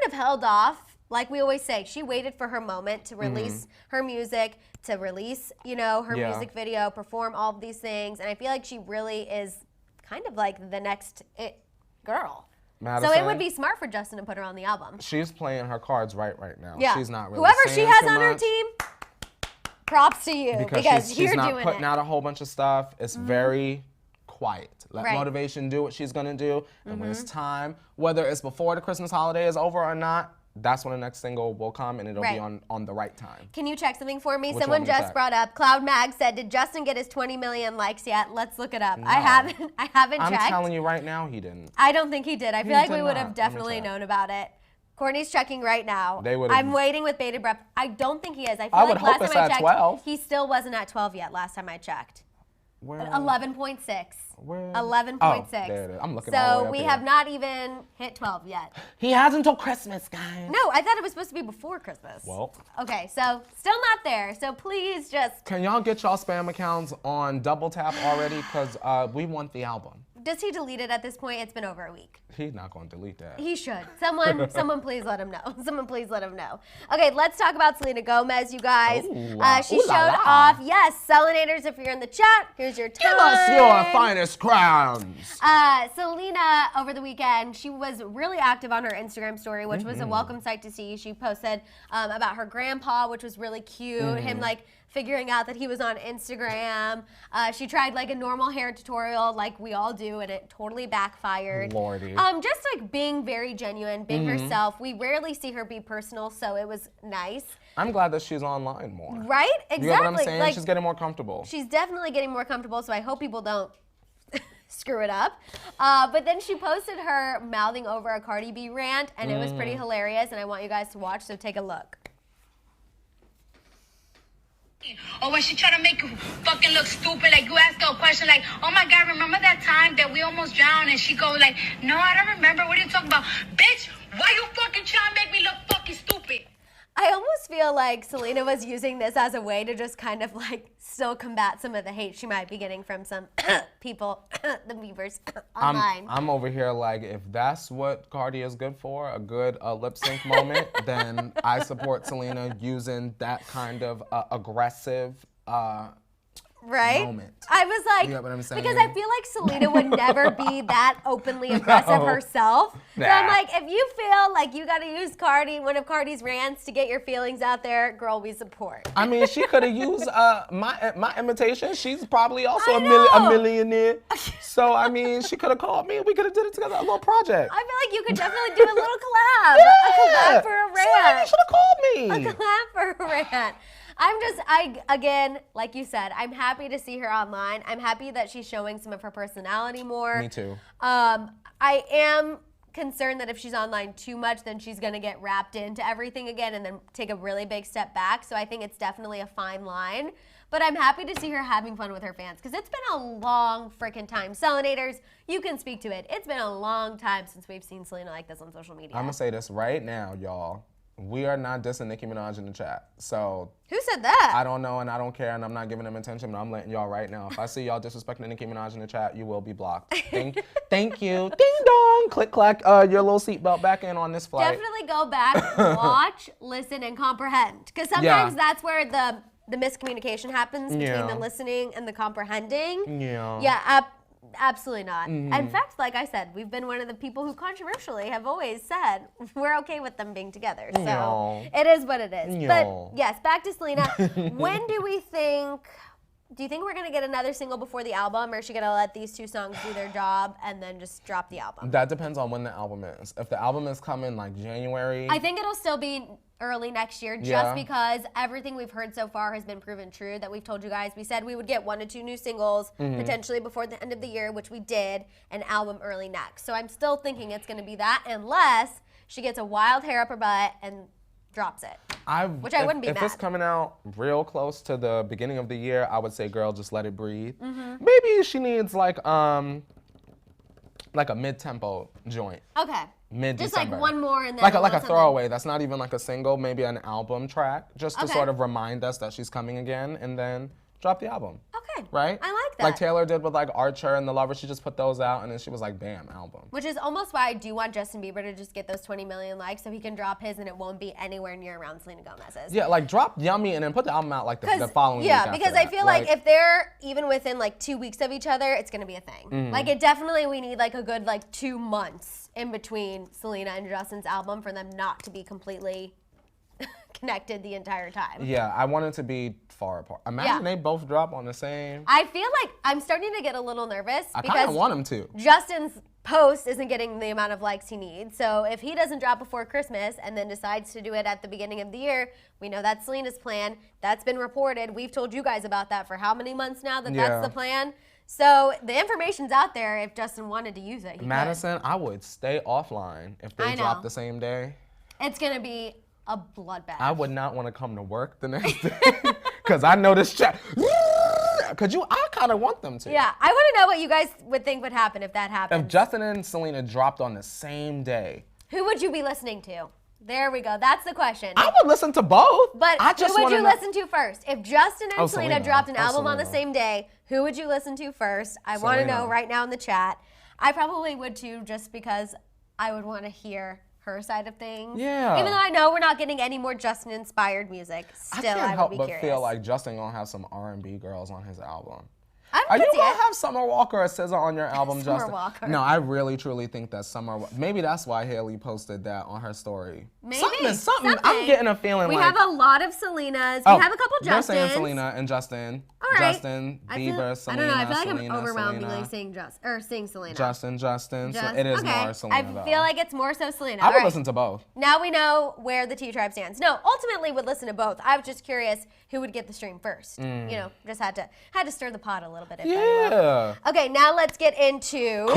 of held off, like we always say. She waited for her moment to release her music, to release, her music video, perform all of these things, and I feel like she really is kind of like the next it girl. Maddison, so it would be smart for Justin to put her on the album. She's playing her cards right now. Yeah. She's not really Whoever she has on her much. team, props to you, because she's not putting out a whole bunch of stuff. It's very quiet. Let motivation do what she's gonna do, and when it's time, whether it's before the Christmas holiday is over or not, that's when the next single will come, and it'll be on the right time. Can you check something for me? What Someone just brought up, Cloud Mag said, did Justin get his 20 million likes yet? Let's look it up. No. I haven't checked. I'm telling you right now, he didn't. I don't think he did. I feel like we would have definitely known about it. Courtney's checking right now. I'm waiting with bated breath. I don't think he is. I feel like last time I checked, 12. he still wasn't at 12 yet last time I checked. 11.6. 11.6. Oh, there it is. I'm looking all the way So up we here. have not even hit 12 yet. He has until Christmas, guys. No, I thought it was supposed to be before Christmas. Well. Okay, so still not there. So please just... Can y'all get y'all spam accounts on double tap already? Because we want the album. Does he delete it at this point? It's been over a week. He's not going to delete that. He should. Someone please let him know. Someone please let him know. Okay, let's talk about Selena Gomez, you guys. She showed off, yes, Selenators, if you're in the chat, here's your time. Give us your finest crowns. Selena, over the weekend, she was really active on her Instagram story, which was a welcome sight to see. She posted about her grandpa, which was really cute. Him, like, figuring out that he was on Instagram. She tried like a normal hair tutorial like we all do, and it totally backfired. Lordy. Just like being very genuine, being herself. We rarely see her be personal, so it was nice. I'm glad that she's online more. Right? Exactly. You know what I'm saying? Like, she's getting more comfortable. She's definitely getting more comfortable, so I hope people don't screw it up. But then she posted her mouthing over a Cardi B rant, and it was pretty hilarious, and I want you guys to watch, so take a look. Or when she try to make you fucking look stupid, like you ask her a question like, oh my God, remember that time that we almost drowned? And she goes like, no, I don't remember. What are you talking about? Bitch, why you fucking trying to make me look fucking stupid? I almost feel like Selena was using this as a way to just kind of like still combat some of the hate she might be getting from some people, the Biebers, online. I'm over here like, if that's what Cardi is good for, a good lip sync moment, then I support Selena using that kind of aggressive moment. I was like, you know what I'm saying? because I feel like Selena would never be that openly aggressive herself. Nah. So I'm like, if you feel like you got to use one of Cardi's rants to get your feelings out there, girl, we support. I mean, she could have used my imitation. She's probably also a millionaire. So, I mean, she could have called me and we could have did it together, a little project. I feel like you could definitely do a little collab. A collab for a rant. Selena should have called me. A collab for a rant. Again, like you said, I'm happy to see her online. I'm happy that she's showing some of her personality more. Me too. I am concerned that if she's online too much, then she's going to get wrapped into everything again and then take a really big step back. So I think it's definitely a fine line. But I'm happy to see her having fun with her fans because it's been a long freaking time. Selenators, you can speak to it. It's been a long time since we've seen Selena like this on social media. I'm going to say this right now, y'all. We are not dissing Nicki Minaj in the chat. So who said that? I don't know and I don't care and I'm not giving them attention, but I'm letting y'all right now. If I see y'all disrespecting Nicki Minaj in the chat, you will be blocked. Thank you. Ding dong. Click clack your little seatbelt back in on this flight. Definitely go back, watch, listen, and comprehend. Because sometimes that's where the miscommunication happens between the listening and the comprehending. Yeah, absolutely not. In fact, like I said, we've been one of the people who controversially have always said we're okay with them being together. So it is what it is. But yes, back to Selena. When do we think do you think we're going to get another single before the album, or is she going to let these two songs do their job and then just drop the album? That depends on when the album is. If the album is coming like January. I think it'll still be early next year just because everything we've heard so far has been proven true that we've told you guys. We said we would get 1 to 2 new singles potentially before the end of the year, which we did, an album early next. So I'm still thinking it's going to be that unless she gets a wild hair up her butt and drops it. Which I wouldn't be mad. If it's coming out real close to the beginning of the year, I would say, girl, just let it breathe. Maybe she needs like a mid-tempo joint. Okay. Mid-December. Just like one more and then like a throwaway. That's not even like a single, maybe an album track, just to sort of remind us that she's coming again, and then drop the album. Okay. Right? I like that. Like Taylor did with like Archer and The Lover. She just put those out, and then she was like, bam, album. Which is almost why I do want Justin Bieber to just get those 20 million likes so he can drop his and it won't be anywhere near around Selena Gomez's. Yeah, like drop Yummy and then put the album out like the following week after because I feel like if they're even within like 2 weeks of each other, it's going to be a thing. Like it definitely, we need like a good like 2 months in between Selena and Justin's album for them not to be completely connected the entire time. Yeah, I want it to be far apart. Imagine they both drop on the same. I feel like I'm starting to get a little nervous I kind of want them to. Justin's post isn't getting the amount of likes he needs. So if he doesn't drop before Christmas and then decides to do it at the beginning of the year, we know that's Selena's plan. That's been reported. We've told you guys about that for how many months now that that's the plan. So the information's out there if Justin wanted to use it. Madison, I would stay offline if they drop the same day. It's going to be a bloodbath. I would not want to come to work the next day because I know this chat. I kind of want them to. Yeah, I want to know what you guys would think would happen if that happened. If Justin and Selena dropped on the same day. Who would you be listening to? There we go. That's the question. I would listen to both. But who would you listen to first? If Justin and Selena dropped an album on the same day, who would you listen to first? I want to know right now in the chat. I probably would too, just because I would want to hear her side of things. Yeah. Even though I know we're not getting any more Justin-inspired music, still I would be curious. I can't help but feel like Justin gonna have some R&B girls on his album. Are you gonna have Summer Walker or SZA on your album, Summer Justin? Walker. No, I really truly think that maybe that's why Hailey posted that on her story. Maybe something. I'm getting a feeling we like have a lot of Selenas. We have a couple Justins. They're saying Selena and Justin. All right. Justin, Bieber, Selena. I don't know. I feel like Selena, I'm overwhelmingly Selena. saying Selena. Justin. So it is more Selena. I feel like it's more so Selena. I would listen to both. Now we know where the T-Tribe stands. No, ultimately would listen to both. I was just curious who would get the stream first. You know, just had to stir the pot a little bit. Yeah. Okay, now let's get into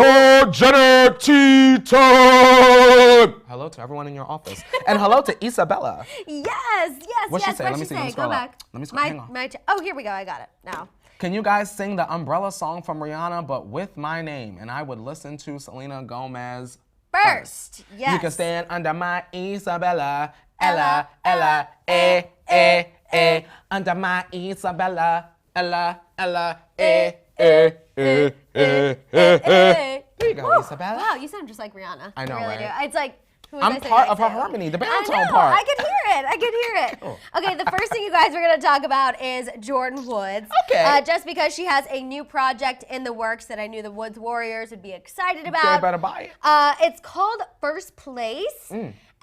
Jenner Tea Time. Hello to everyone in your office, and hello to Isabella. Yes. What'd she say? Let me see. Go back. Let me scroll. Hang on. Here we go. I got it now. Can you guys sing the Umbrella song from Rihanna, but with my name? And I would listen to Selena Gomez first. Yes. You can stand under my Isabella, Ella, eh. Under my Isabella, Ella, eh. There you go, Isabella. Wow, you sound just like Rihanna. I know, really right? Do. It's like I'm part of her harmony, the baritone part. I can hear it. Cool. Okay, the first thing you guys are going to talk about is Jordyn Woods. Okay. Just because she has a new project in the works that I knew the Woods Warriors would be excited about. They better buy it. It's called First Place.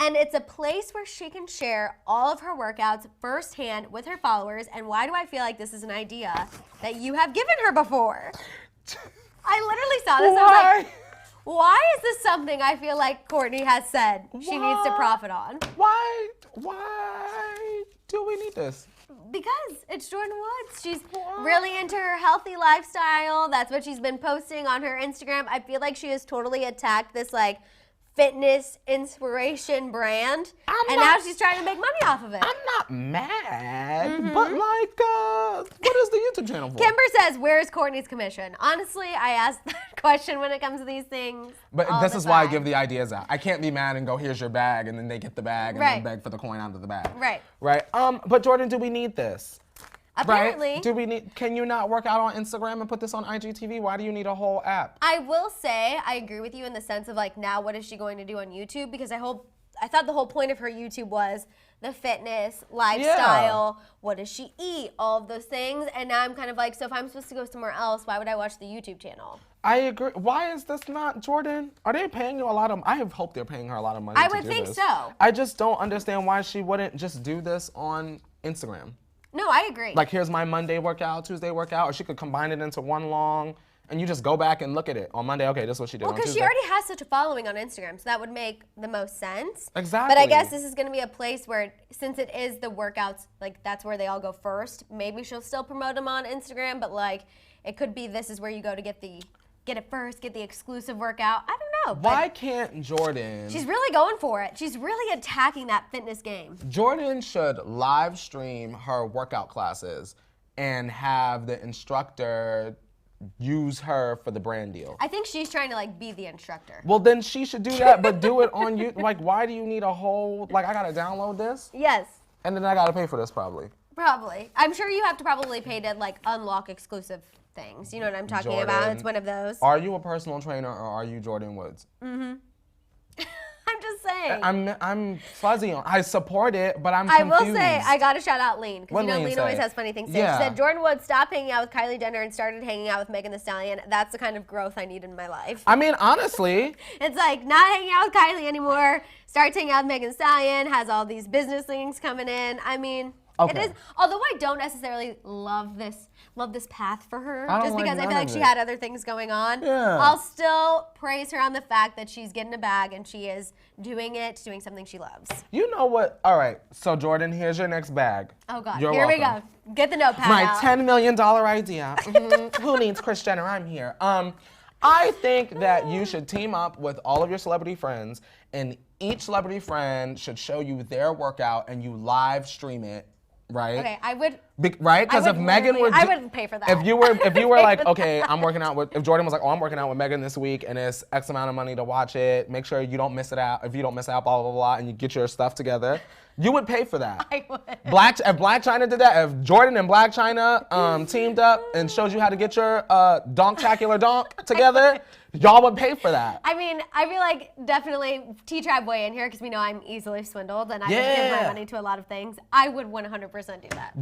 And it's a place where she can share all of her workouts firsthand with her followers. And why do I feel like this is an idea that you have given her before? I literally saw this. Why? I was like, why is this something I feel like Courtney has said she needs to profit on? Why do we need this? Because it's Jordyn Woods. She's really into her healthy lifestyle. That's what she's been posting on her Instagram. I feel like she has totally attacked this like fitness inspiration brand, now she's trying to make money off of it. I'm not mad, but like, what is the YouTube channel for? Kimber says, where's Courtney's commission? Honestly, I ask that question when it comes to these things. But this is why I give the ideas out. I can't be mad and go, here's your bag, and then they get the bag and then beg for the coin out of the bag. Right. But Jordyn, do we need this? Apparently. Right? Can you not work out on Instagram and put this on IGTV? Why do you need a whole app? I will say, I agree with you in the sense of like, now what is she going to do on YouTube? Because I thought the whole point of her YouTube was the fitness, lifestyle, what does she eat, all of those things. And now I'm kind of like, so if I'm supposed to go somewhere else, why would I watch the YouTube channel? I agree. Why is this not Jordyn? Are they paying you a lot of? I hope they're paying her a lot of money. I would think so. I just don't understand why she wouldn't just do this on Instagram. No, I agree. Like, here's my Monday workout, Tuesday workout, or she could combine it into one long, and you just go back and look at it. On Monday, okay, this is what she did on Tuesday. Well, because she already has such a following on Instagram, so that would make the most sense. Exactly. But I guess this is going to be a place where, since it is the workouts, like, that's where they all go first, maybe she'll still promote them on Instagram, but, like, it could be this is where you go to get it first, get the exclusive workout. I don't know. Why can't Jordyn? She's really going for it. She's really attacking that fitness game. Jordyn should live stream her workout classes and have the instructor use her for the brand deal. I think she's trying to, like, be the instructor. Well, then she should do that, but do it on you. Like, why do you need a whole, like, I gotta download this? Yes. And then I gotta pay for this, probably. Probably. I'm sure you have to probably pay to, like, unlock exclusive things. You know what I'm talking about? It's one of those. Are you a personal trainer or are you Jordyn Woods? Mm-hmm. I'm just saying. I'm fuzzy on. I support it, but I'm confused. I will say I gotta shout out Lean, because you know Lean always has funny things to say. Yeah. She said Jordyn Woods stopped hanging out with Kylie Jenner and started hanging out with Megan Thee Stallion. That's the kind of growth I need in my life. I mean, honestly, it's like not hanging out with Kylie anymore. Starts hanging out with Megan Thee Stallion. Has all these business things coming in. I mean, it is. Although I don't necessarily love this path for her, just because I feel like she had other things going on. Yeah. I'll still praise her on the fact that she's getting a bag and she is doing something she loves. You know what? All right, so Jordyn, here's your next bag. Oh God, You're here welcome. we go. Get the notepad My out. $10 million idea. Who needs Kris Jenner? I'm here. I think that you should team up with all of your celebrity friends, and each celebrity friend should show you their workout, and you live stream it. Right. Okay, I would. Right, because if Megan were, I wouldn't pay for that. If you were like, okay, I'm working out with. If Jordyn was like, oh, I'm working out with Megan this week, and it's X amount of money to watch it. Make sure you don't miss it out. If you don't miss out, blah blah blah, and you get your stuff together, you would pay for that. I would. If Black China did that, if Jordyn and Blac Chyna teamed up and showed you how to get your donktacular donk together, y'all would pay for that. I mean, I feel like definitely T-Tribe way in here, because we know I'm easily swindled and I would give my money to a lot of things. I would 100% do that.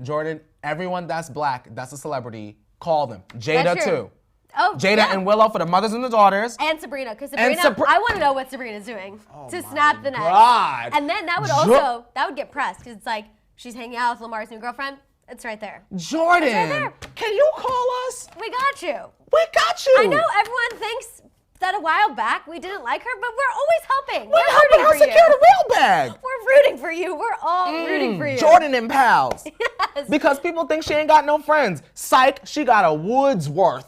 Jordyn, everyone that's black, that's a celebrity, call them. Jada too. Oh, Jada and Willow for the mothers and the daughters. And Sabrina, because I want to know what Sabrina's doing to snap the neck. God. And then that would that would get pressed, because it's like, she's hanging out with Lamar's new girlfriend. It's right there. Jordyn, it's right there. Can you call us? We got you. We got you. I know everyone thinks that a while back we didn't like her, but we're always helping. We're helping her secure the real bag. We're rooting for you. We're all rooting for you. Jordyn and pals. Yes. Because people think she ain't got no friends. Psych, she got a Woods worth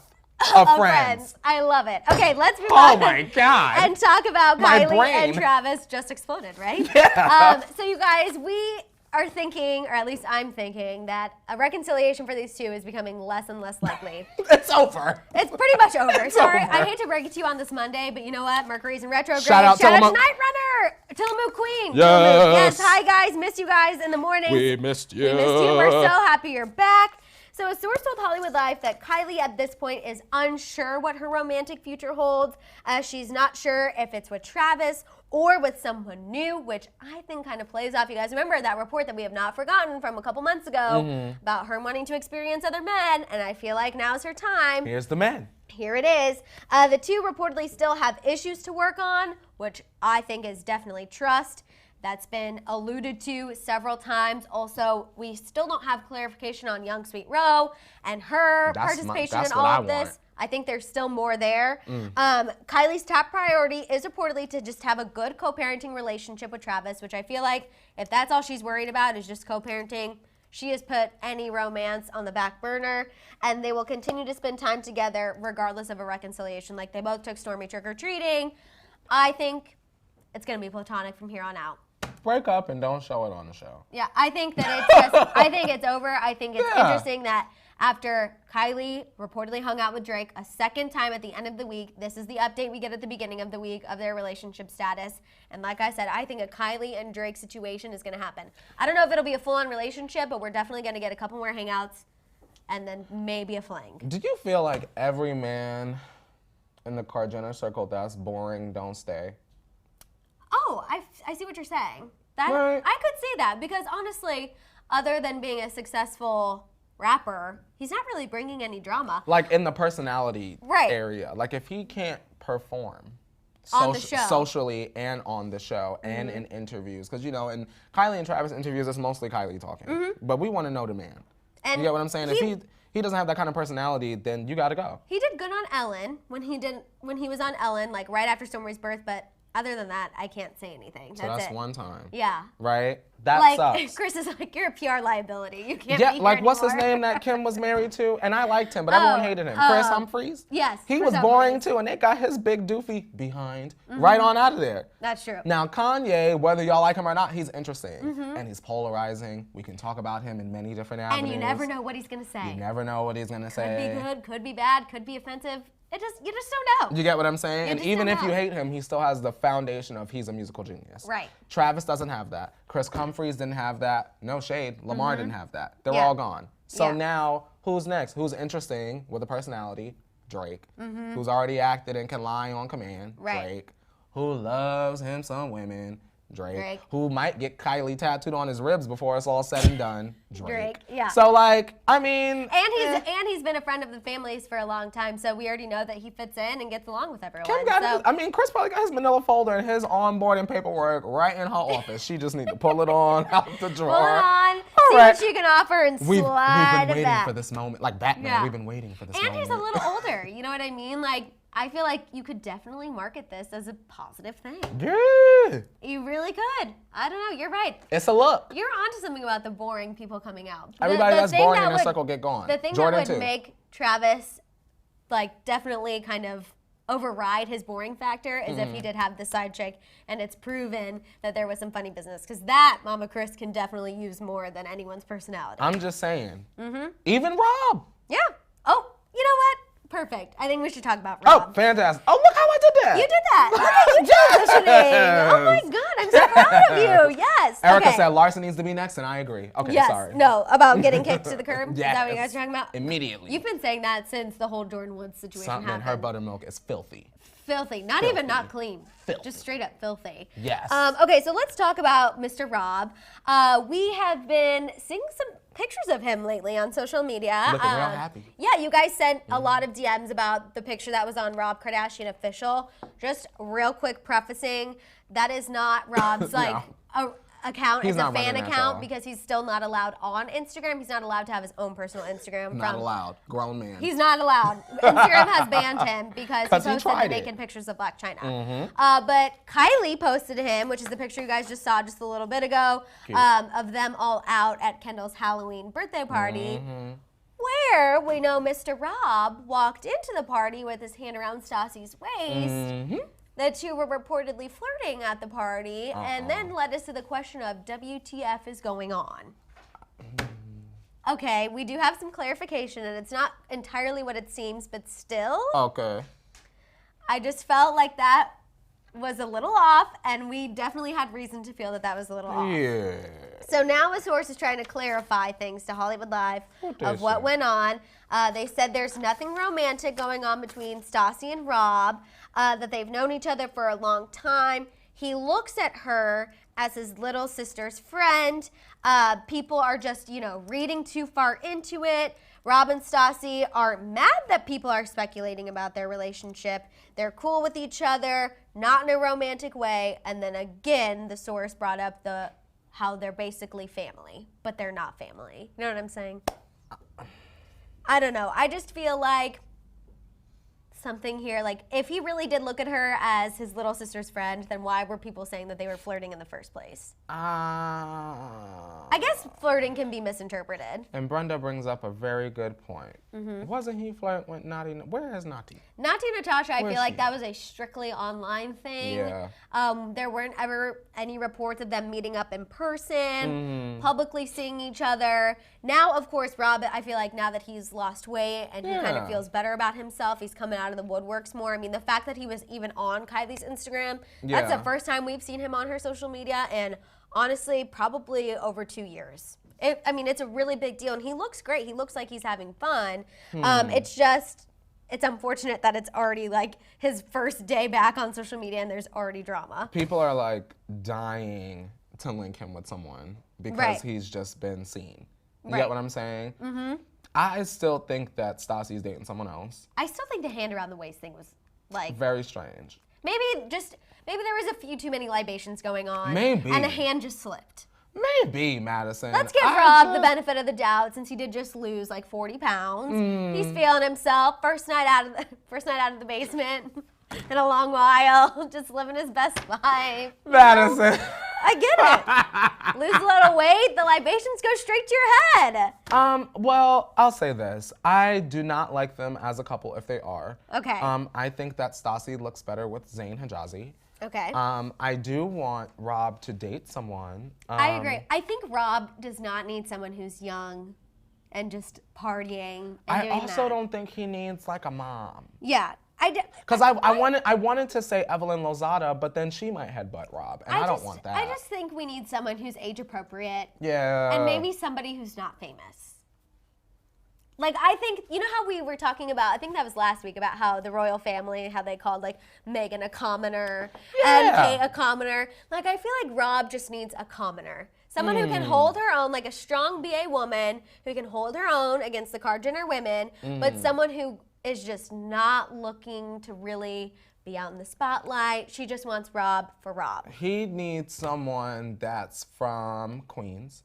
of friends. I love it. Okay, let's move on. Oh my God. And talk about Kylie and Travis just exploded, right? Yeah. So you guys, we are thinking, or at least I'm thinking, that a reconciliation for these two is becoming less and less likely. It's over. It's pretty much over. Sorry, over. I hate to break it to you on this Monday, but you know what? Mercury's in retrograde. Shout out Night Runner, Tillamook Queen. Yes. Yes. Hi guys, missed you guys in the morning. We missed you. We missed you. We're so happy you're back. So a source told Hollywood Life that Kylie at this point is unsure what her romantic future holds. She's not sure if it's with Travis or with someone new, which I think kind of plays off. You guys remember that report that we have not forgotten from a couple months ago about her wanting to experience other men, and I feel like now's her time. Here's the men. Here it is. The two reportedly still have issues to work on, which I think is definitely trust. That's been alluded to several times. Also, we still don't have clarification on Young Sweet Roe and her participation in all of this. I think there's still more there. Kylie's top priority is reportedly to just have a good co-parenting relationship with Travis, which I feel like if that's all she's worried about is just co-parenting, she has put any romance on the back burner, and they will continue to spend time together regardless of a reconciliation. Like, they both took Stormy trick-or-treating. I think it's going to be platonic from here on out. Break up and don't show it on the show. Yeah, I think that it's just, I think it's over. I think it's interesting that after Kylie reportedly hung out with Drake a second time at the end of the week, this is the update we get at the beginning of the week of their relationship status. And like I said, I think a Kylie and Drake situation is going to happen. I don't know if it'll be a full-on relationship, but we're definitely going to get a couple more hangouts and then maybe a fling. Do you feel like every man in the Kardashian circle that's boring don't stay? Oh, I see what you're saying. Right. I could see that, because honestly, other than being a successful rapper, he's not really bringing any drama. Like in the personality area. Like if he can't perform, on the show. Socially and on the show and in interviews. Because, you know, in Kylie and Travis interviews, it's mostly Kylie talking. But we want to know the man. And you get what I'm saying? If he doesn't have that kind of personality, then you got to go. He did good on Ellen when he was on Ellen, like right after Stormy's birth, but other than that, I can't say anything. So that's one time. Yeah. Right? That sucks. Chris is like, you're a PR liability. You can't be here like what's anymore. his name that Kim was married to? And I liked him, but everyone hated him. Chris Humphries? Yes. He was boring too, and they got his big doofy behind right on out of there. That's true. Now, Kanye, whether y'all like him or not, he's interesting. And he's polarizing. We can talk about him in many different avenues. And you never know what he's going to say. You never know what he's going to say. Could be good, could be bad, could be offensive. You just don't know. You get what I'm saying? And even if you hate him, he still has the foundation of he's a musical genius. Right. Travis doesn't have that. Chris Humphries didn't have that. No shade. Lamar didn't have that. They're all gone. So now, who's next? Who's interesting with a personality? Drake. Who's already acted and can lie on command? Right. Drake. Who loves him some women? Drake. Who might get Kylie tattooed on his ribs before it's all said and done? Drake. Yeah. So like, I mean, and he's been a friend of the family's for a long time, so we already know that he fits in and gets along with everyone. Chris probably got his manila folder and his onboarding paperwork right in her office. She just need to pull it on out the drawer. Pull it on, see what she can offer, and we've slide been it waiting back. for this moment, like Batman. We've been waiting for this moment. And he's a little older. You know what I mean? Like, I feel like you could definitely market this as a positive thing. Yeah. You really could. I don't know. You're right. It's a look. You're onto something about the boring people coming out. Everybody that's boring in their circle get gone. The thing Jordyn that would too. make Travis, like, definitely kind of override his boring factor is if he did have the side chick and it's proven that there was some funny business. Because that, Mama Chris, can definitely use more than anyone's personality. I'm just saying. Even Rob. Yeah. Oh, you know what? Perfect. I think we should talk about Rob. Oh, fantastic. Oh, look how I did that. You did that. Look at you transitioning. Oh my God, I'm so proud of you. Yes. Erica said Larson needs to be next, and I agree. Okay, yes. sorry. No, about getting kicked to the curb? Yes. Is that what you guys are talking about? Immediately. You've been saying that since the whole Jordyn Woods situation happened. Her buttermilk is filthy. Filthy. Not even not clean. Filthy. Just straight up filthy. Yes. Okay, so let's talk about Mr. Rob. We have been seeing some pictures of him lately on social media. Looking real happy. Yeah, you guys sent a lot of DMs about the picture that was on Rob Kardashian Official. Just real quick prefacing, that is not Rob's account. He's it's a not fan running that, account though. because he's still not allowed on Instagram. He's not allowed to have his own personal Instagram. Not allowed. Grown man. He's not allowed. Instagram has banned him because he posted the naked pictures of Blac Chyna. But Kylie posted him, which is the picture you guys just saw just a little bit ago, of them all out at Kendall's Halloween birthday party. Where we know Mr. Rob walked into the party with his hand around Stassi's waist. The two were reportedly flirting at the party, and then led us to the question of WTF is going on. Okay, we do have some clarification, and it's not entirely what it seems, but still. Okay. I just felt like that was a little off, and we definitely had reason to feel that that was a little off. Yeah. So now a source is trying to clarify things to Hollywood Live of what went on. They said there's nothing romantic going on between Stassi and Rob, that they've known each other for a long time. He looks at her as his little sister's friend. People are just, reading too far into it. Rob and Stassi are mad that people are speculating about their relationship. They're cool with each other, not in a romantic way. And then again, the source brought up how they're basically family, but they're not family. You know what I'm saying? I don't know. I just feel like something here, like if he really did look at her as his little sister's friend, then why were people saying that they were flirting in the first place? I guess flirting can be misinterpreted. And Brenda brings up a very good point. Wasn't he flirting with Nati? Where is Nati? Nati and Natasha, I feel like that was a strictly online thing. Yeah. There weren't ever any reports of them meeting up in person, publicly seeing each other. Now, of course, Rob, I feel like now that he's lost weight and he kind of feels better about himself, he's coming out of the woodworks more. I mean, the fact that he was even on Kylie's Instagram, that's the first time we've seen him on her social media, and honestly, probably over 2 years. It's a really big deal, and he looks great. He looks like he's having fun. It's unfortunate that it's already like his first day back on social media and there's already drama. People are like dying to link him with someone because he's just been seen. You get what I'm saying? I still think that Stassi's dating someone else. I still think the hand around the waist thing was like very strange. Maybe there was a few too many libations going on. Maybe. And a hand just slipped. Maybe, Maddison. Let's give Rob the benefit of the doubt since he did just lose like 40 pounds. He's feeling himself. First night out of the basement in a long while. Just living his best life. Madison. I get it. Lose a little weight, the libations go straight to your head. Well, I'll say this. I do not like them as a couple if they are. Okay. I think that Stassi looks better with Zayn Hijazi. Okay. I do want Rob to date someone. I agree. I think Rob does not need someone who's young and just partying and doing that. don't think he needs like a mom. Yeah. Because I wanted to say Evelyn Lozada, but then she might headbutt Rob, and I don't want that. I just think we need someone who's age appropriate. Yeah. And maybe somebody who's not famous. Like, I think, you know how we were talking about, I think that was last week, about how the royal family, how they called, like, Meghan a commoner and Kate a commoner. Like, I feel like Rob just needs a commoner. Someone who can hold her own, like a strong BA woman who can hold her own against the Kardashian women, but someone who is just not looking to really be out in the spotlight. She just wants Rob for Rob. He needs someone that's from Queens,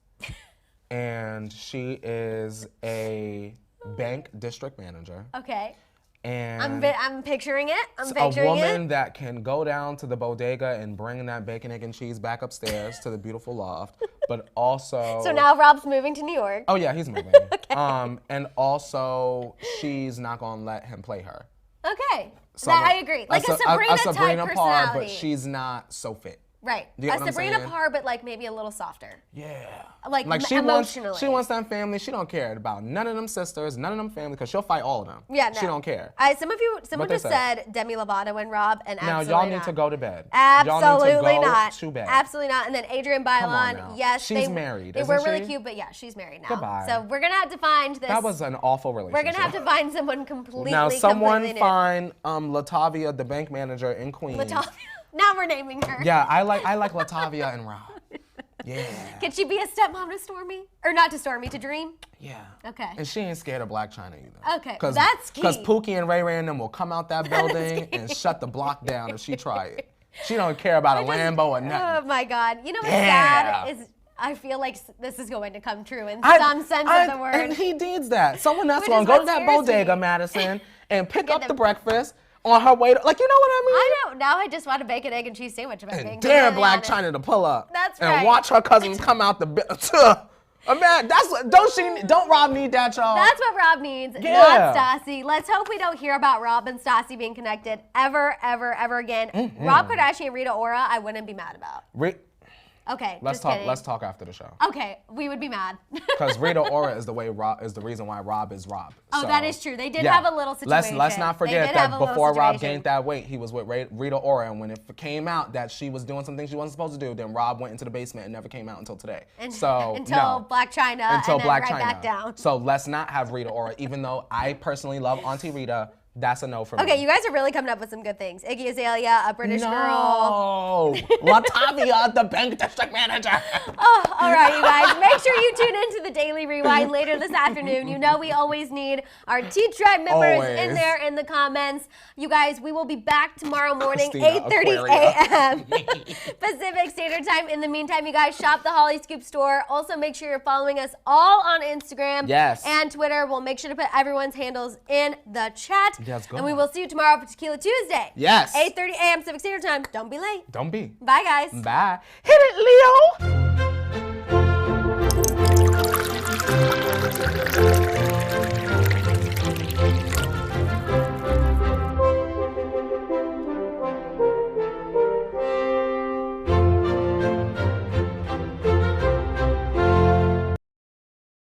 and she is a bank district manager. Okay. And I'm picturing it. A woman that can go down to the bodega and bring that bacon, egg, and cheese back upstairs to the beautiful loft, but also... So now Rob's moving to New York. Oh, yeah, he's moving. Okay. And also, she's not going to let him play her. Okay. That I agree. Like a Sabrina-type personality. Parr, but she's not so fit. Right. A Sabrina Parr, but like maybe a little softer. Yeah. Like emotionally. She wants that family. She don't care about none of them sisters, none of them family, because she'll fight all of them. Yeah, no. She don't care. Someone just said Demi Lovato and Rob, and absolutely now y'all need to go to bed. Absolutely not. To bed. Absolutely not. And then Adrienne Bailon, yes, she's married. They were really cute, but yeah, she's married now. Goodbye. So we're gonna have to find this. That was an awful relationship. We're gonna have to find someone completely. Now someone find Latavia, the bank manager in Queens. Latavia. Now we're naming her. Yeah, I like Latavia and Rob. Yeah. Can she be a stepmom to Stormy? Or not to Stormy, to Dream? Yeah. Okay. And she ain't scared of Black China either. Okay, that's key. Because Pookie and Ray Ray and them will come out that building and shut the block down if she try it. She don't care about a Lambo or nothing. Oh my God. You know what's sad is I feel like this is going to come true in some sense of the word. And he needs that. Someone that's going to go to that bodega, Madison, and pick up the breakfast on her way to, like, you know what I mean? I know. Now I just want a bacon, egg, and cheese sandwich. And dare Black China to pull up. That's right. And watch her cousins come out the... Man, don't Rob need that, y'all? That's what Rob needs, not Stassi. Let's hope we don't hear about Rob and Stassi being connected ever, ever, ever again. Rob Kardashian and Rita Ora, I wouldn't be mad about. Okay, let's talk after the show. Okay, we would be mad. Because Rita Ora is the reason why Rob is Rob. Oh, so, that is true. They did have a little situation. Let's not forget that before Rob gained that weight, he was with Rita Ora, and when it came out that she was doing something she wasn't supposed to do, then Rob went into the basement and never came out until today. Until Black China, and then back down. So let's not have Rita Ora, even though I personally love Auntie Rita. That's a no for me. Okay, you guys are really coming up with some good things. Iggy Azalea, a British girl. Latavia, the bank district manager. Oh, all right, you guys. Make sure you tune into the Daily Rewind later this afternoon. You know we always need our T-Tribe members in there in the comments. You guys, we will be back tomorrow morning, 8:30 a.m. Pacific Standard Time. In the meantime, you guys, shop the Hollyscoop store. Also, make sure you're following us all on Instagram and Twitter. We'll make sure to put everyone's handles in the chat. Yes, go and we will see you tomorrow for Tequila Tuesday. Yes. 8:30 a.m. Pacific Standard Time. Don't be late. Don't be. Bye, guys. Bye. Hit it, Leo.